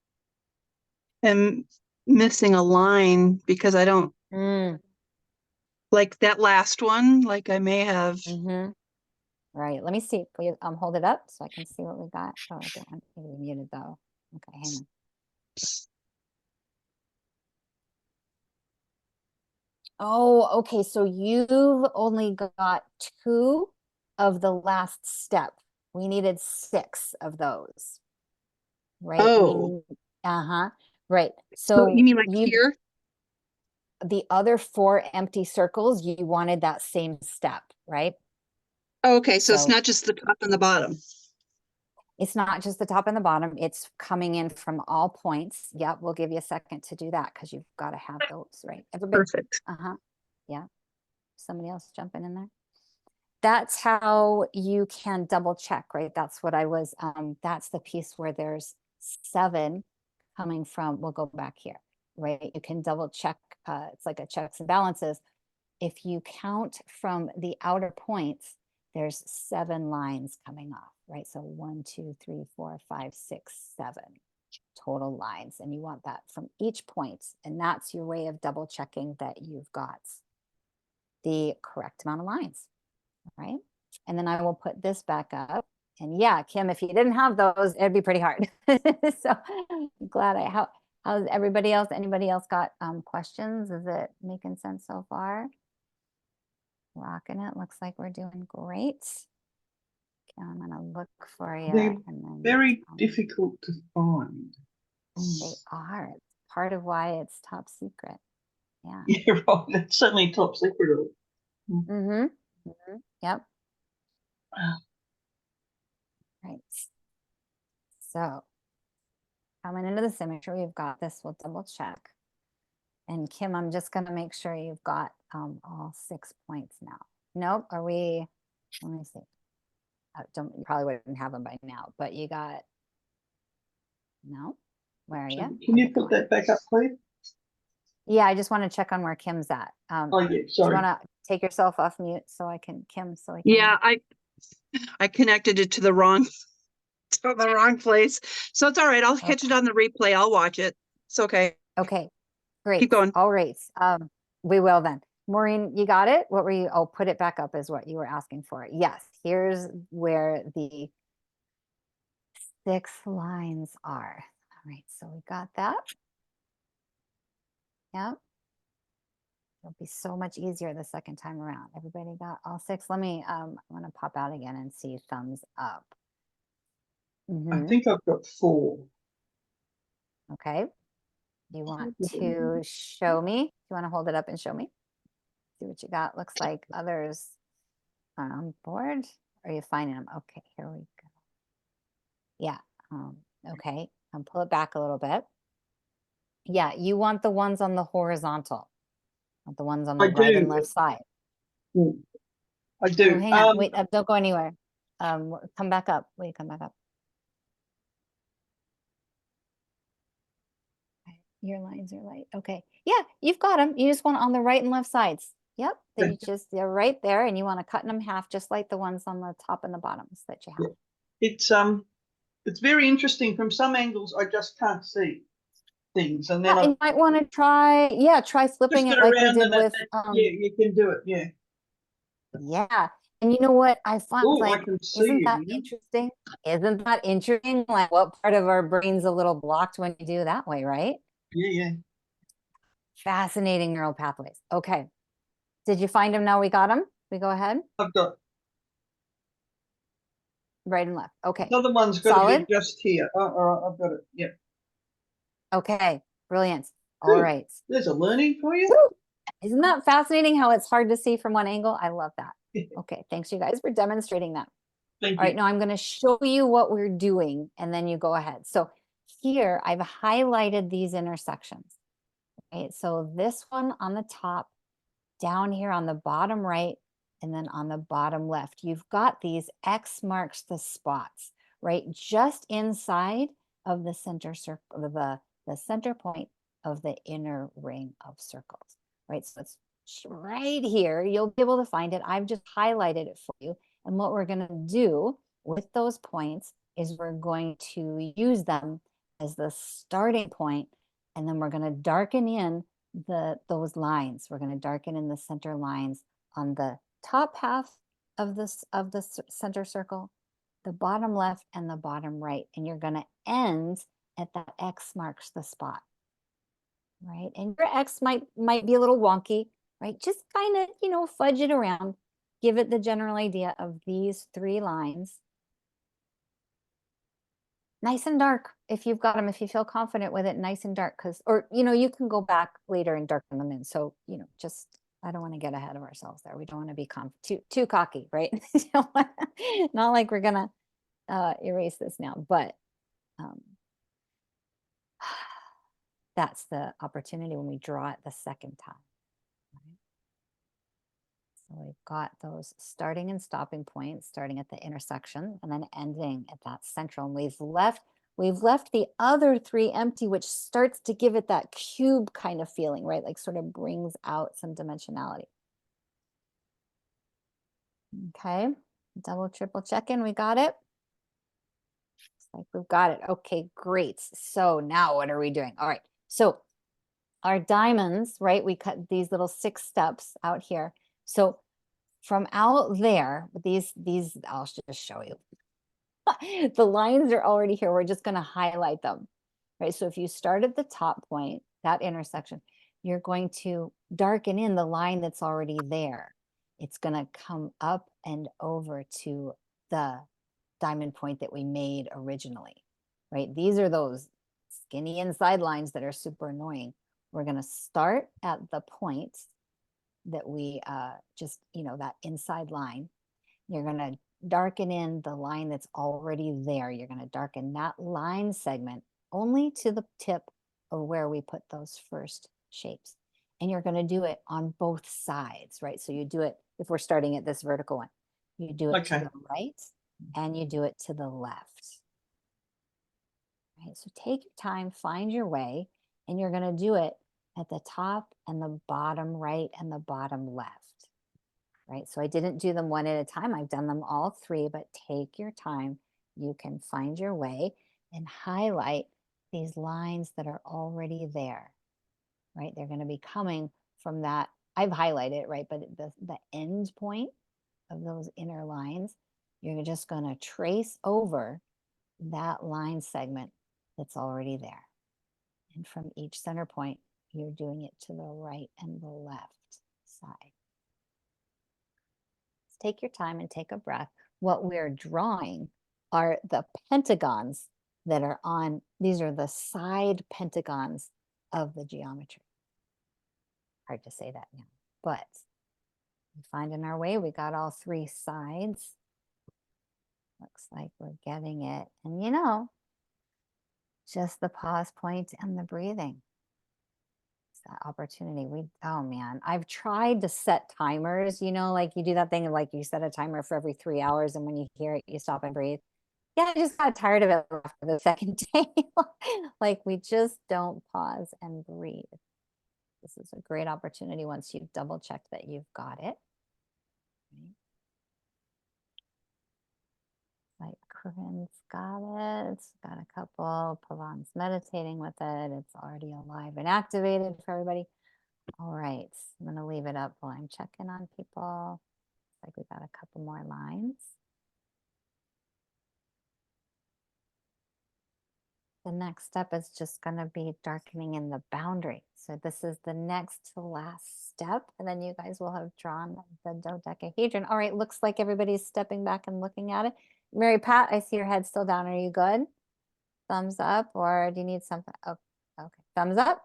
am missing a line because I don't like that last one. Like I may have. Right. Let me see. Will you hold it up so I can see what we got? Oh, I don't want to be muted though. Okay, hang on. Oh, okay. So you've only got 2 of the last step. We needed 6 of those. Right. Oh. Right. So you mean like here? The other 4 empty circles, you wanted that same step, right? Okay, so it's not just the top and the bottom. It's not just the top and the bottom. It's coming in from all points. Yep, we'll give you a second to do that because you've got to have those, right? Everybody. Perfect. Yeah. Somebody else jumping in there. That's how you can double check, right? That's what I was, that's the piece where there's 7 coming from, we'll go back here, right? You can double check, it's like a checks and balances. If you count from the outer points, there's 7 lines coming off, right? So 1, 2, 3, 4, 5, 6, 7 total lines. And you want that from each point. And that's your way of double checking that you've got the correct amount of lines, right? And then I will put this back up. And yeah, Kim, if you didn't have those, it'd be pretty hard. So I'm glad how's everybody else? Anybody else got questions? Is it making sense so far? Rocking it. Looks like we're doing great. Okay, I'm gonna look for you. They're and then, very difficult to find. They are. It's part of why it's top secret. Yeah. Yeah, right. It's certainly top secret. Yep. Right. So coming into the symmetry, you've got this. We'll double check. And Kim, I'm just going to make sure you've got all 6 points now. Nope. Are we? Let me see. You probably wouldn't have them by now, but you got. No. Where are you? Can you put that back up, please? Yeah, I just want to check on where Kim's at. Oh yeah, Do you sorry. want to take yourself off mute so I can, Kim, so I can. Yeah, I connected it to the wrong place. So it's all right. I'll catch it on the replay. I'll watch it. It's okay. Okay, great. Keep going. All right. We will then. Maureen, you got it? What were you? Oh, put it back up is what you were asking for. Yes, here's where the 6 lines are. All right, so we got that. Yep. It'll be so much easier the second time around. Everybody got all 6? Let me, I'm gonna pop out again and see thumbs up. I think I've got 4. Okay. You want to show me? You want to hold it up and show me? See what you got. Looks like others are on board. Are you finding them? Okay, here we go. Yeah. Okay. Pull it back a little bit. Yeah, you want the ones on the horizontal, not the ones on the I right and do. left side. I do. Oh, hang on. Wait, don't go anywhere. Come back up. Wait, come back up. Okay, your lines are light. Okay. Yeah, you've got them. You just want on the right and left sides. Yep. They're right there, and you want to cut them in half just like the ones on the top and the bottoms that you have. It's very interesting. From some angles, I just can't see things, and then Yeah, you might want to try, try flipping twist it it like we around, did and with yeah, you can do it. Yeah. yeah. And you know what I find, Oh, I like, can see isn't you. that Yeah. interesting? Isn't that interesting? Like, what part of our brain's a little blocked when you do that way, right? Yeah. Fascinating neural pathways. Okay. Did you find them? Now we got them. We go ahead. I've got Right and left. Okay. the other one's got to Solid. be just here. I've got it. Yeah. Okay. Brilliant. All Ooh, right. there's a learning for you. Woo! Isn't that fascinating how it's hard to see from one angle? I love that. Okay. Thanks, you guys, for demonstrating that. Thank All right, you. now I'm going to show you what we're doing, and then you go ahead. So here I've highlighted these intersections. Okay, so this one on the top, down here on the bottom right, and then on the bottom left, you've got these X marks the spots, right? Just inside of the center circle, the center point of the inner ring of circles, right? So it's right here. You'll be able to find it. I've just highlighted it for you. And what we're going to do with those points is we're going to use them as the starting point, and then we're going to darken in those lines. We're going to darken in the center lines on the top half of the center circle, the bottom left and the bottom right, and you're going to end at that X marks the spot, right? And your X might be a little wonky, right? Just kind of, fudge it around. Give it the general idea of these 3 lines. Nice and dark if you've got them, if you feel confident with it, nice and dark, or you can go back later and darken them in. So, just, I don't want to get ahead of ourselves there. We don't want to be too cocky, right? Not like we're gonna erase this now, but that's the opportunity when we draw it the second time. So we've got those starting and stopping points, starting at the intersection and then ending at that central. And we've left the other 3 empty, which starts to give it that cube kind of feeling, right? Like sort of brings out some dimensionality. Okay, double, triple check in. We got it. Looks like we've got it. Okay, great. So now what are we doing? All right. So our diamonds, right? We cut these little 6 steps out here. So from out there, these I'll just show you. The lines are already here. We're just going to highlight them, right? So if you start at the top point, that intersection, you're going to darken in the line that's already there. It's going to come up and over to the diamond point that we made originally, right? These are those skinny inside lines that are super annoying. We're going to start at the point that we just, that inside line. You're going to darken in the line that's already there. You're going to darken that line segment only to the tip of where we put those first shapes. And you're going to do it on both sides, right? So you do it, if we're starting at this vertical one, you do it to the right and you do it to the left. Right? So take your time, find your way, and you're going to do it at the top and the bottom right and the bottom left, right? So I didn't do them one at a time. I've done them all 3, but take your time. You can find your way and highlight these lines that are already there, right? They're going to be coming from that. I've highlighted it, right? But the end point of those inner lines, you're just going to trace over that line segment that's already there. And from each center point, you're doing it to the right and the left side. Let's take your time and take a breath. What we're drawing are the pentagons that are on, these are the side pentagons of the geometry. Hard to say that now, but finding our way. We got all 3 sides. Looks like we're getting it. And you know, just the pause point and the breathing. It's that opportunity. Oh man, I've tried to set timers, you know, like you do that thing of like you set a timer for every 3 hours and when you hear it, you stop and breathe. Yeah, I just got tired of it after the second day. Like we just don't pause and breathe. This is a great opportunity once you've double checked that you've got it. Like Corinne's got it. It's got a couple. Pavan's meditating with it. It's already alive and activated for everybody. All right, I'm going to leave it up while I'm checking on people. Looks like we got a couple more lines. The next step is just going to be darkening in the boundary. So this is the next to last step. And then you guys will have drawn the dodecahedron. All right, looks like everybody's stepping back and looking at it. Mary Pat, I see your head still down. Are you good? Thumbs up, or do you need something? Oh, okay. Thumbs up?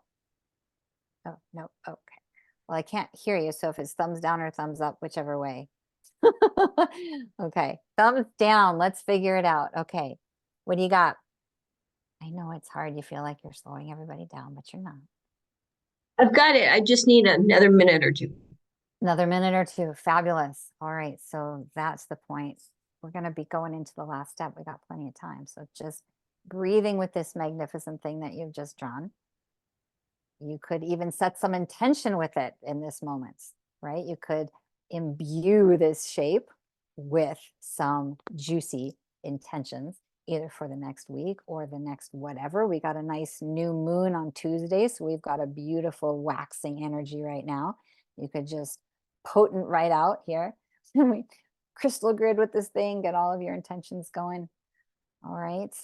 Oh, no. Okay. Well, I can't hear you. So if it's thumbs down or thumbs up, whichever way. Okay. Thumbs down. Let's figure it out. Okay. What do you got? I know it's hard. You feel like you're slowing everybody down, but you're not. I've got it. I just need another minute or 2. Another minute or 2. Fabulous. All right. So that's the point. We're going to be going into the last step. We got plenty of time. So just breathing with this magnificent thing that you've just drawn. You could even set some intention with it in this moment, right? You could imbue this shape with some juicy intentions, either for the next week or the next whatever. We got a nice new moon on Tuesday, so we've got a beautiful waxing energy right now. You could just potent right out here. We crystal grid with this thing, get all of your intentions going. All right.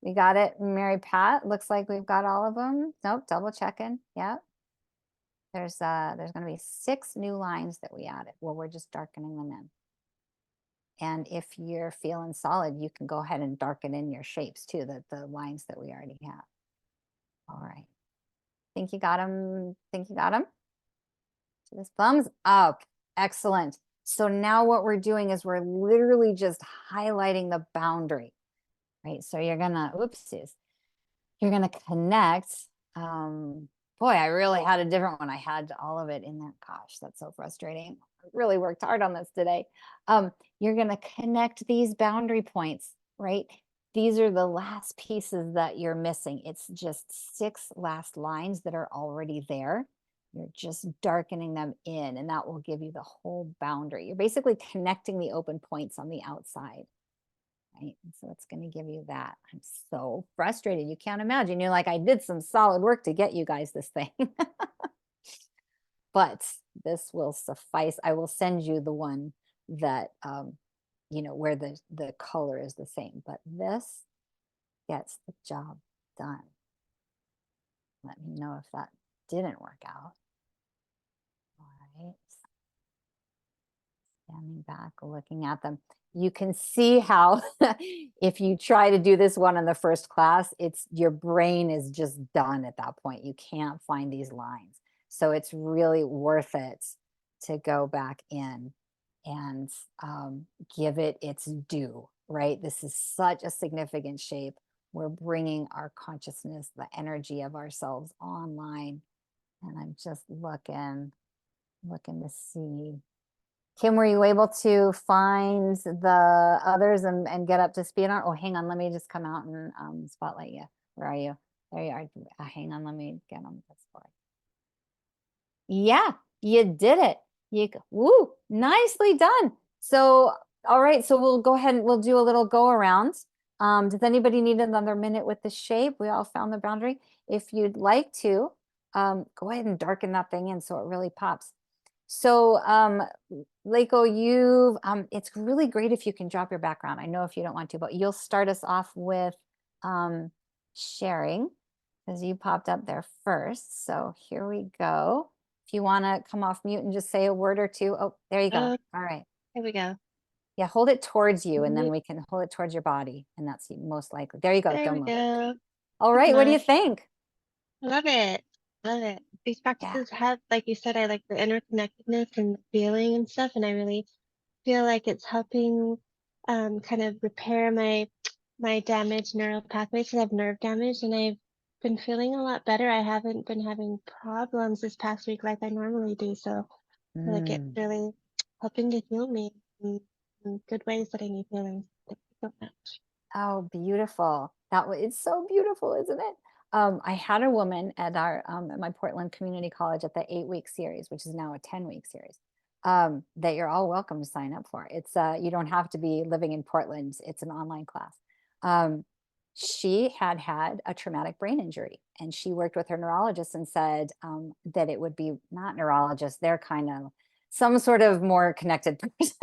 We got it, Mary Pat. Looks like we've got all of them. Nope, double checking. Yeah. There's going to be 6 new lines that we added. Well, we're just darkening them in. And if you're feeling solid, you can go ahead and darken in your shapes too, the lines that we already have. All right. Think you got them? Think you got them? So this thumbs up. Excellent. So now what we're doing is we're literally just highlighting the boundary. Right, so you're gonna, oopsies, you're gonna connect. Boy, I really had a different one. I had all of it in there. Gosh, that's so frustrating. I really worked hard on this today. You're gonna connect these boundary points, right? These are the last pieces that you're missing. It's just 6 last lines that are already there. You're just darkening them in, and that will give you the whole boundary. You're basically connecting the open points on the outside. Right? So it's going to give you that. I'm so frustrated. You can't imagine. You're like, I did some solid work to get you guys this thing. But this will suffice. I will send you the one that, you know, where the color is the same. But this gets the job done. Let me know if that didn't work out. All right. Standing back, looking at them. You can see how if you try to do this one in the first class, it's your brain is just done at that point. You can't find these lines. So it's really worth it to go back in and give it its due, right? This is such a significant shape. We're bringing our consciousness, the energy of ourselves online. And I'm just looking to see. Kim, were you able to find the others and get up to speed on? Oh, hang on. Let me just come out and spotlight you. Where are you? There you are. Hang on. Let me get on this board. Yeah, you did it. Woo, nicely done. So, all right. So we'll go ahead and we'll do a little go around. Does anybody need another minute with the shape? We all found the boundary. If you'd like to, go ahead and darken that thing in so it really pops. So, Leiko, it's really great if you can drop your background. I know if you don't want to, but you'll start us off with sharing because you popped up there first. So here we go. If you want to come off mute and just say a word or 2. Oh, there you go. All right. Here we go. Yeah, hold it towards you and then we can hold it towards your body. And that's most likely. There you go. There Don't we move. go. All right. What do you Nice. think? I love it. Love it. These Yeah. practices have, like you said, I like the interconnectedness and the feeling and stuff, and I really feel like it's helping kind of repair my damaged neural pathways because I have nerve damage, and I've been feeling a lot better. I haven't been having problems this past week like I normally do, so I feel like it's Mm. really helping to heal me in good ways that I need healing. Thank you so much. Oh, beautiful. It's so beautiful, isn't it? I had a woman at our at my Portland Community College at the 8-week series, which is now a 10-week series, that you're all welcome to sign up for. It's you don't have to be living in Portland. It's an online class. She had had a traumatic brain injury, and she worked with her neurologist and said that it would be not neurologists, they're kind of some sort of more connected person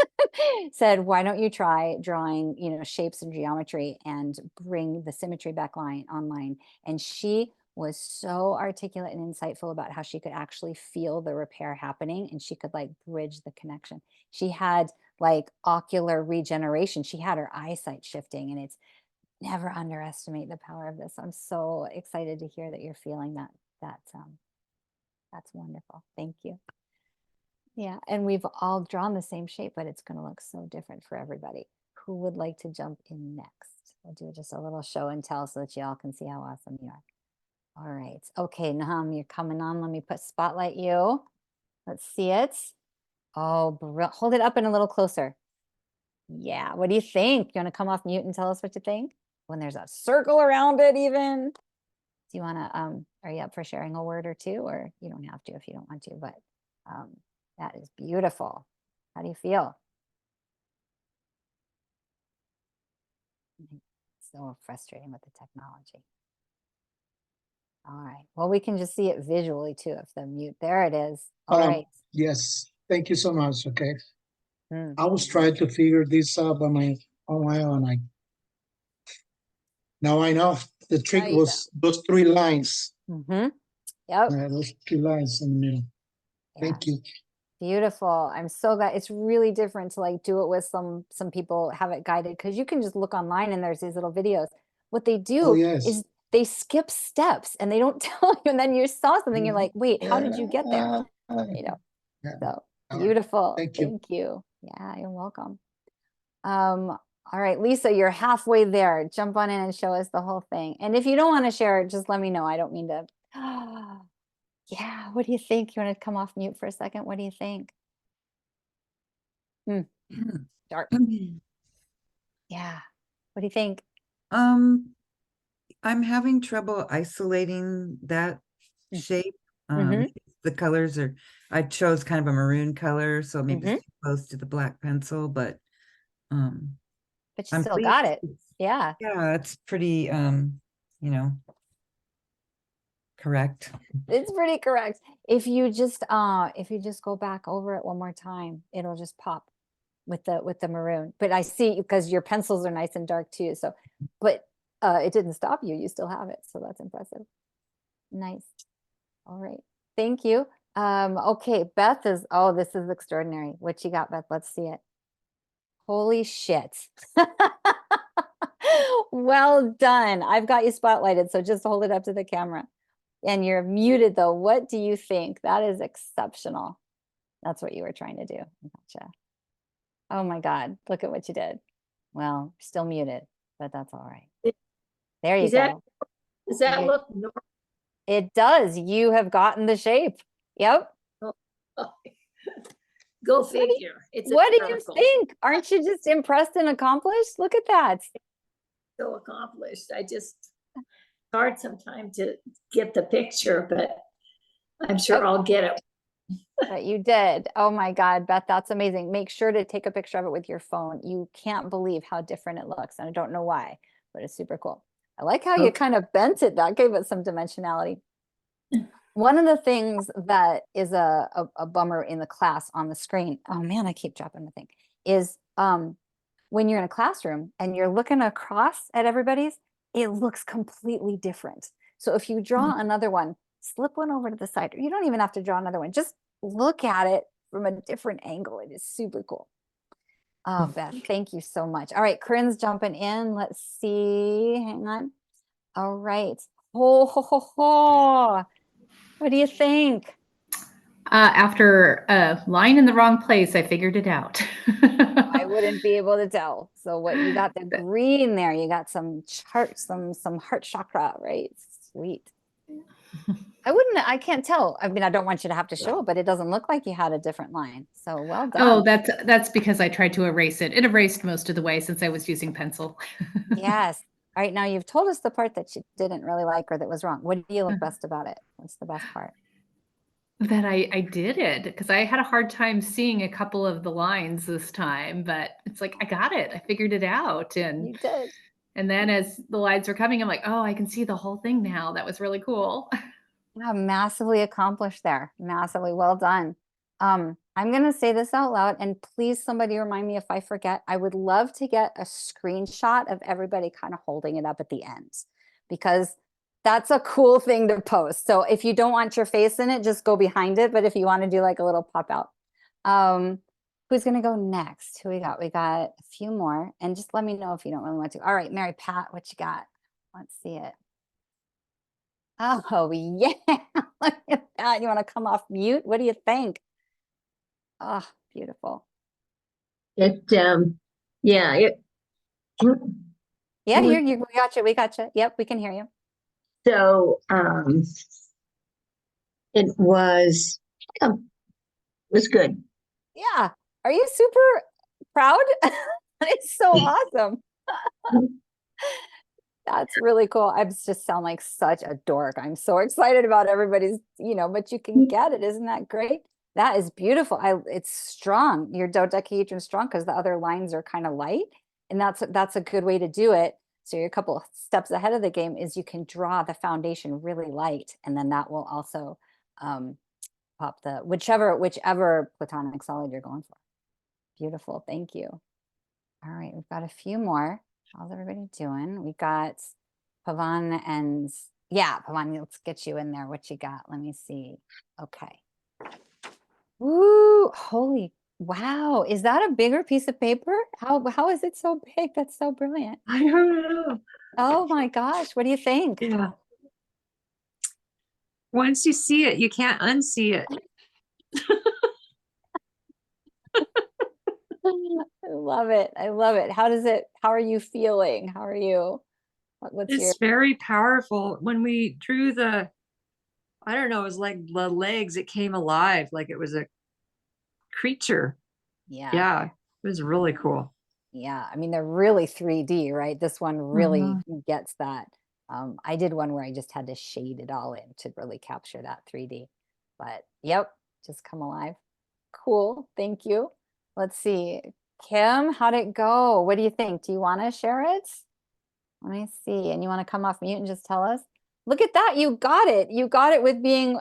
said, why don't you try drawing, shapes and geometry and bring the symmetry back online. And she was so articulate and insightful about how she could actually feel the repair happening, and she could like bridge the connection. She had like ocular regeneration. She had her eyesight shifting, and it's never underestimate the power of this. I'm so excited to hear that you're feeling that. That's wonderful. Thank you. Yeah, and we've all drawn the same shape, but it's going to look so different for everybody. Who would like to jump in next? We'll do just a little show and tell so that you all can see how awesome you are. All right. Okay, Nahum, you're coming on. Let me spotlight you. Let's see it. Oh, hold it up and a little closer. Yeah, what do you think? You want to come off mute and tell us what you think? When there's a circle around it even. Do you want to, are you up for sharing a word or two? Or you don't have to if you don't want to, but that is beautiful. How do you feel? So frustrating with the technology. All right. Well, we can just see it visually too if the mute. There it is. All right. Yes, thank you so much. Okay. Hmm. I was trying to figure this out on my own. Now I know the trick Now you was those 3 lines. Mm-hmm. Yep. Those 3 lines in the middle. Yeah. Thank you. Beautiful. I'm so glad. It's really different to like do it with some people have it guided, because you can just look online and there's these little videos. What they do yes. is they skip steps and they don't tell you, and then you saw something, you're like, wait, how did you get there? Yeah. So All right. beautiful. Thank you. Thank you. Yeah, you're welcome. All right, Lisa, you're halfway there. Jump on in and show us the whole thing. And if you don't want to share it, just let me know. I don't mean to. Yeah, what do you think? You want to come off mute for a second? What do you think? Dark. Yeah. What do you think? I'm having trouble isolating that shape. The colors are, I chose kind of a maroon color, so maybe it's too close to the black pencil, but you I'm still got it. Yeah. Yeah, it's pretty correct. It's pretty correct. If you just go back over it one more time, it'll just pop with the maroon. But I see, because your pencils are nice and dark too. So, but it didn't stop you. You still have it. So that's impressive. Nice. All right. Thank you. Okay, Beth is, oh, this is extraordinary. What you got, Beth? Let's see it. Holy shit. Well done. I've got you spotlighted, so just hold it up to the camera. And you're muted though. What do you think? That is exceptional. That's what you were trying to do. Gotcha. Oh my God, look at what you did. Well, still muted, but that's all right. There you go. Does that look normal? It does. You have gotten the shape. Yep. Go figure. What do you think? Aren't you just impressed and accomplished? Look at that. So accomplished. It's hard sometimes to get the picture, but I'm sure I'll get it. But you did. Oh my God, Beth, that's amazing. Make sure to take a picture of it with your phone. You can't believe how different it looks. And I don't know why, but it's super cool. I like how you kind of bent it. That gave it some dimensionality. One of the things that is a bummer in the class on the screen, oh man, I keep dropping the thing, is when you're in a classroom and you're looking across at everybody's, it looks completely different. So if you draw another one, slip one over to the side, or you don't even have to draw another one. Just look at it from a different angle. It is super cool. Oh, Beth, thank you so much. All right, Corinne's jumping in. Let's see. Hang on. All right. What do you think? After a line in the wrong place, I figured it out. I wouldn't be able to tell. So what you got the green there, you got some heart chakra, right? Sweet. I can't tell. I mean, I don't want you to have to show it, but it doesn't look like you had a different line. So well done. Oh, that's because I tried to erase it. It erased most of the way since I was using pencil. Yes. All right. Now you've told us the part that you didn't really like or that was wrong. What do you like best about it? What's the best part? That I did it because I had a hard time seeing a couple of the lines this time, but it's like I got it. I figured it out. You did. And then as the lines were coming, I'm like, oh, I can see the whole thing now. That was really cool. Yeah, massively accomplished there. Massively well done. I'm going to say this out loud, and please somebody remind me if I forget. I would love to get a screenshot of everybody kind of holding it up at the end, because that's a cool thing to post. So if you don't want your face in it, just go behind it. But if you want to do like a little pop out, who's going to go next? Who we got? We got a few more, and just let me know if you don't really want to. All right, Mary Pat, what you got? Let's see it. Oh, yeah. Look at that. You want to come off mute? What do you think? Oh, beautiful. It, yeah, it. Yeah, we got you. We got you. Yep, we can hear you. So, it was good. Yeah. Are you super proud? It's so awesome. That's really cool. I just sound like such a dork. I'm so excited about everybody's, but you can get it. Isn't that great? That is beautiful. It's strong. Your dodecahedron strong because the other lines are kind of light. And that's a good way to do it. So you're a couple of steps ahead of the game is you can draw the foundation really light. And then that will also pop the whichever platonic solid you're going for. Beautiful. Thank you. All right. We've got a few more. How's everybody doing? We got Pavan and Pavan, let's get you in there. What you got? Let me see. Okay. Woo, holy wow. Is that a bigger piece of paper? How is it so big? That's so brilliant. I don't know. Oh my gosh. What do you think? Yeah. Once you see it, you can't unsee it. I love it. I love it. How are you feeling? How are you? It's very powerful. When we drew I don't know, it was like the legs, it came alive, like it was a creature. Yeah, it was really cool. Yeah, I mean, they're really 3D, right? This one really gets that. I did one where I just had to shade it all in to really capture that 3D. But yep, just come alive. Cool. Thank you. Let's see. Kim, how'd it go? What do you think? Do you want to share it? Let me see. And you want to come off mute and just tell us? Look at that. You got it. You got it with being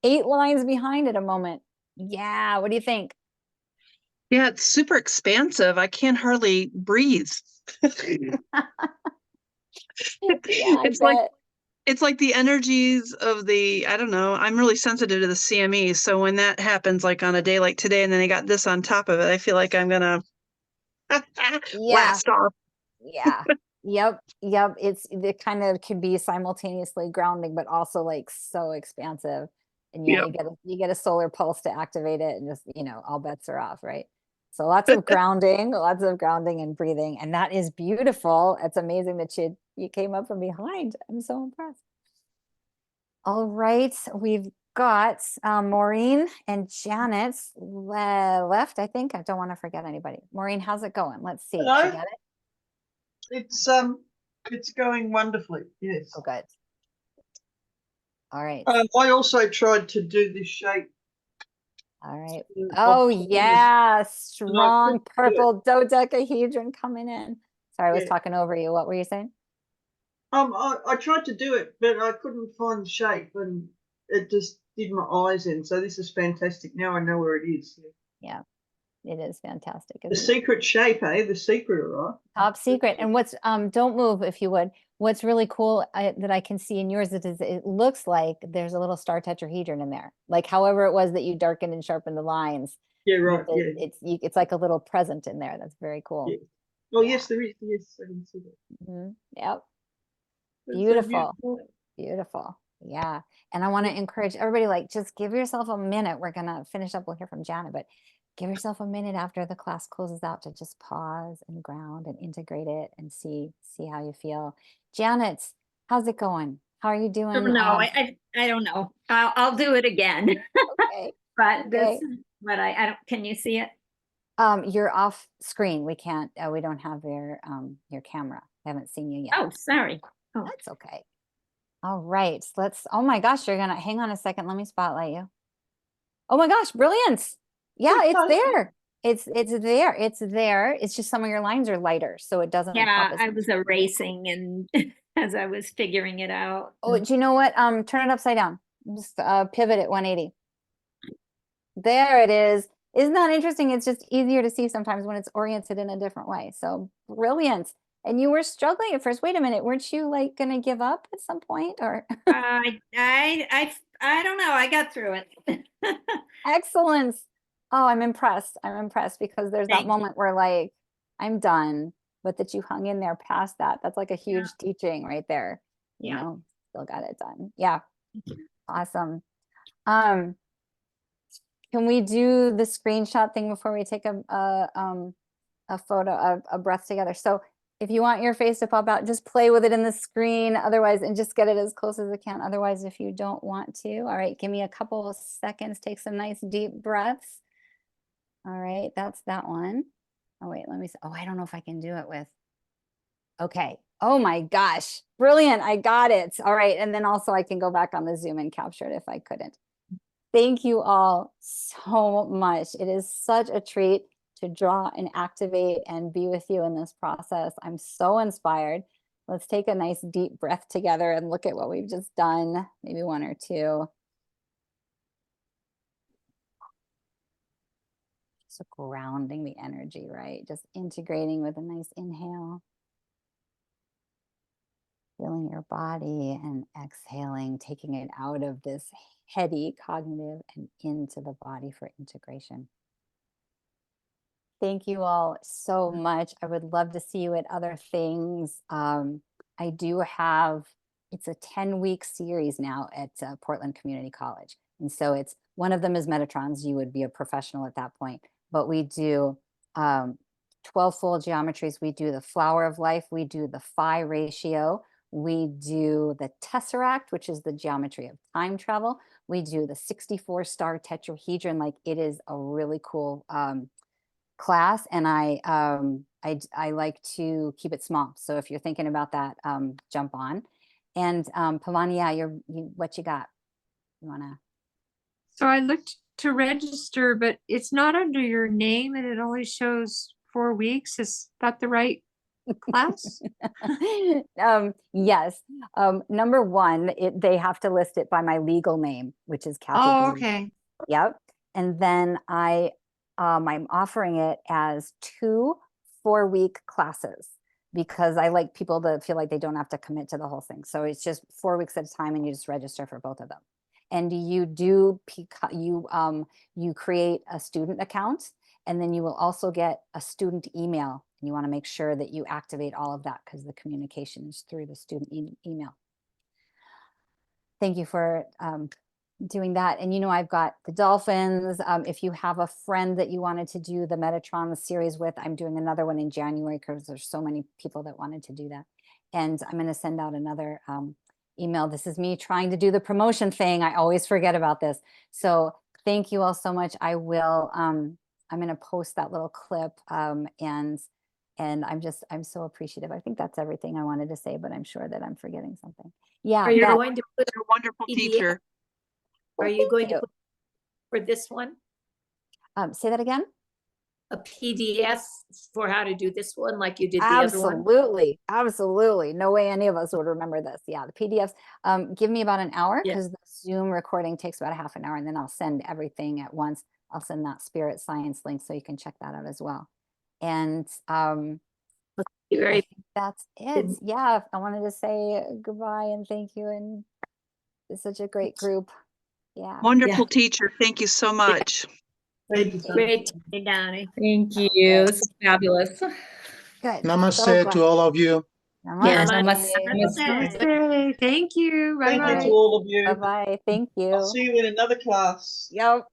8 lines behind at a moment. Yeah. What do you think? Yeah, it's super expansive. I can't hardly breathe. It's like the energies of I don't know, I'm really sensitive to the CME. So when that happens, like on a day like today, and then I got this on top of it, I feel like I'm gonna blast off. Yeah. Yep. It kind of can be simultaneously grounding, but also like so expansive. And yeah, you get a solar pulse to activate it, and just, all bets are off, right? So lots of grounding and breathing. And that is beautiful. It's amazing that you came up from behind. I'm so impressed. All right. We've got Maureen and Janet left, I think. I don't want to forget anybody. Maureen, how's it going? Let's see. Hello? Did you get it? It's going wonderfully. Yes. Oh, good. All right. I also tried to do this shape. All right. Oh yeah, strong purple dodecahedron coming in. Sorry, I was talking over you. What were you saying? I tried to do it, but I couldn't find the shape, and it just did my eyes in. So this is fantastic. Now I know where it is. Yeah, it is fantastic. The secret shape, eh? The secret, all right. Top secret. And what's don't move if you would. What's really cool that I can see in yours is it looks like there's a little star tetrahedron in there. Like however it was that you darkened and sharpened the lines. Yeah, right. It's like a little present in there. That's very cool. Yeah. Oh yes, there is. Yes, I can see that. Yep. Beautiful. Beautiful. Yeah. And I want to encourage everybody, like, just give yourself a minute. We're going to finish up. We'll hear from Janet, but give yourself a minute after the class closes out to just pause and ground and integrate it and see how you feel. Janet, how's it going? How are you doing? No, I don't know. I'll do it again. Okay. But Okay. but I don't, can you see it? You're off screen. We can't, we don't have your camera. I haven't seen you yet. Oh, sorry. Oh, That's okay. All right, oh my gosh, you're gonna, hang on a second. Let me spotlight you. Oh my gosh, brilliant. Yeah, it's there. It's there. It's there. It's just some of your lines are lighter, so it doesn't pop yeah, as I much. was erasing and as I was figuring it out. Oh, do you know what? Turn it upside down. Just pivot it 180. There it is. Isn't that interesting? It's just easier to see sometimes when it's oriented in a different way. So brilliant. And you were struggling at first. Wait a minute, weren't you like gonna give up at some point, or? I don't know. I got through it. Excellent. Oh, I'm impressed. I'm impressed because there's that Thank you. moment where like, I'm done, but that you hung in there past that. That's like a huge teaching right there. You Yeah. know, still got it done. Yeah. Awesome. Can we do the screenshot thing before we take a photo of a breath together? So if you want your face to pop out, just play with it in the screen otherwise, and just get it as close as it can. Otherwise, if you don't want to, all right, give me a couple of seconds, take some nice deep breaths. All right, that's that one. Oh, wait, let me see. Oh, I don't know if I can do it with. Okay. Oh my gosh. Brilliant. I got it. All right. And then also I can go back on the Zoom and capture it if I couldn't. Thank you all so much. It is such a treat to draw and activate and be with you in this process. I'm so inspired. Let's take a nice deep breath together and look at what we've just done. Maybe one or two. So grounding the energy, right? Just integrating with a nice inhale. Feeling your body and exhaling, taking it out of this heady cognitive and into the body for integration. Thank you all so much. I would love to see you at other things. I do have, it's a 10-week series now at Portland Community College. And so it's, one of them is Metatrons. You would be a professional at that point. But we do 12 full geometries. We do the flower of life. We do the phi ratio. We do the tesseract, which is the geometry of time travel. We do the 64-star tetrahedron. Like, it is a really cool class, and I like to keep it small. So if you're thinking about that, jump on. And Pavani, yeah, what you got? You wanna? So I looked to register, but it's not under your name and it only shows 4 weeks. Is that the right class? Yes. Number one, they have to list it by my legal name, which is Kathy. Oh, Green. okay. Yep. And then I'm offering it as 2 4-week classes because I like people to feel like they don't have to commit to the whole thing. So it's just 4 weeks at a time, and you just register for both of them. And you create a student account, and then you will also get a student email. And you want to make sure that you activate all of that because the communication is through the student email. Thank you for doing that. And I've got the dolphins. If you have a friend that you wanted to do the Metatron series with, I'm doing another one in January because there's so many people that wanted to do that. And I'm going to send out another email. This is me trying to do the promotion thing. I always forget about this. So thank you all so much. I will, I'm going to post that little clip and I'm so appreciative. I think that's everything I wanted to say, but I'm sure that I'm forgetting something. Yeah. Are you going to put You're a wonderful PDF? teacher. Are you going to put for this one say that again? a PDF for how to do this one like you did the other one? Absolutely. Absolutely. No way any of us would remember this. Yeah, the PDFs. Give me about an hour because the Zoom recording takes about a half an hour, and then I'll send everything at once. I'll send that Spirit Science link so you can check that out as well. And that's it. Yeah, I wanted to say goodbye and thank you. And it's such a great group. Yeah. Wonderful teacher. Thank you so much. Great, Donnie. Thank you. This is fabulous. Good. Namaste So to all of you. Yes. Namaste. Namaste. Thank you. Thank you to Bye-bye. all of you. Bye-bye. Thank I'll you. see you in another class. Yep.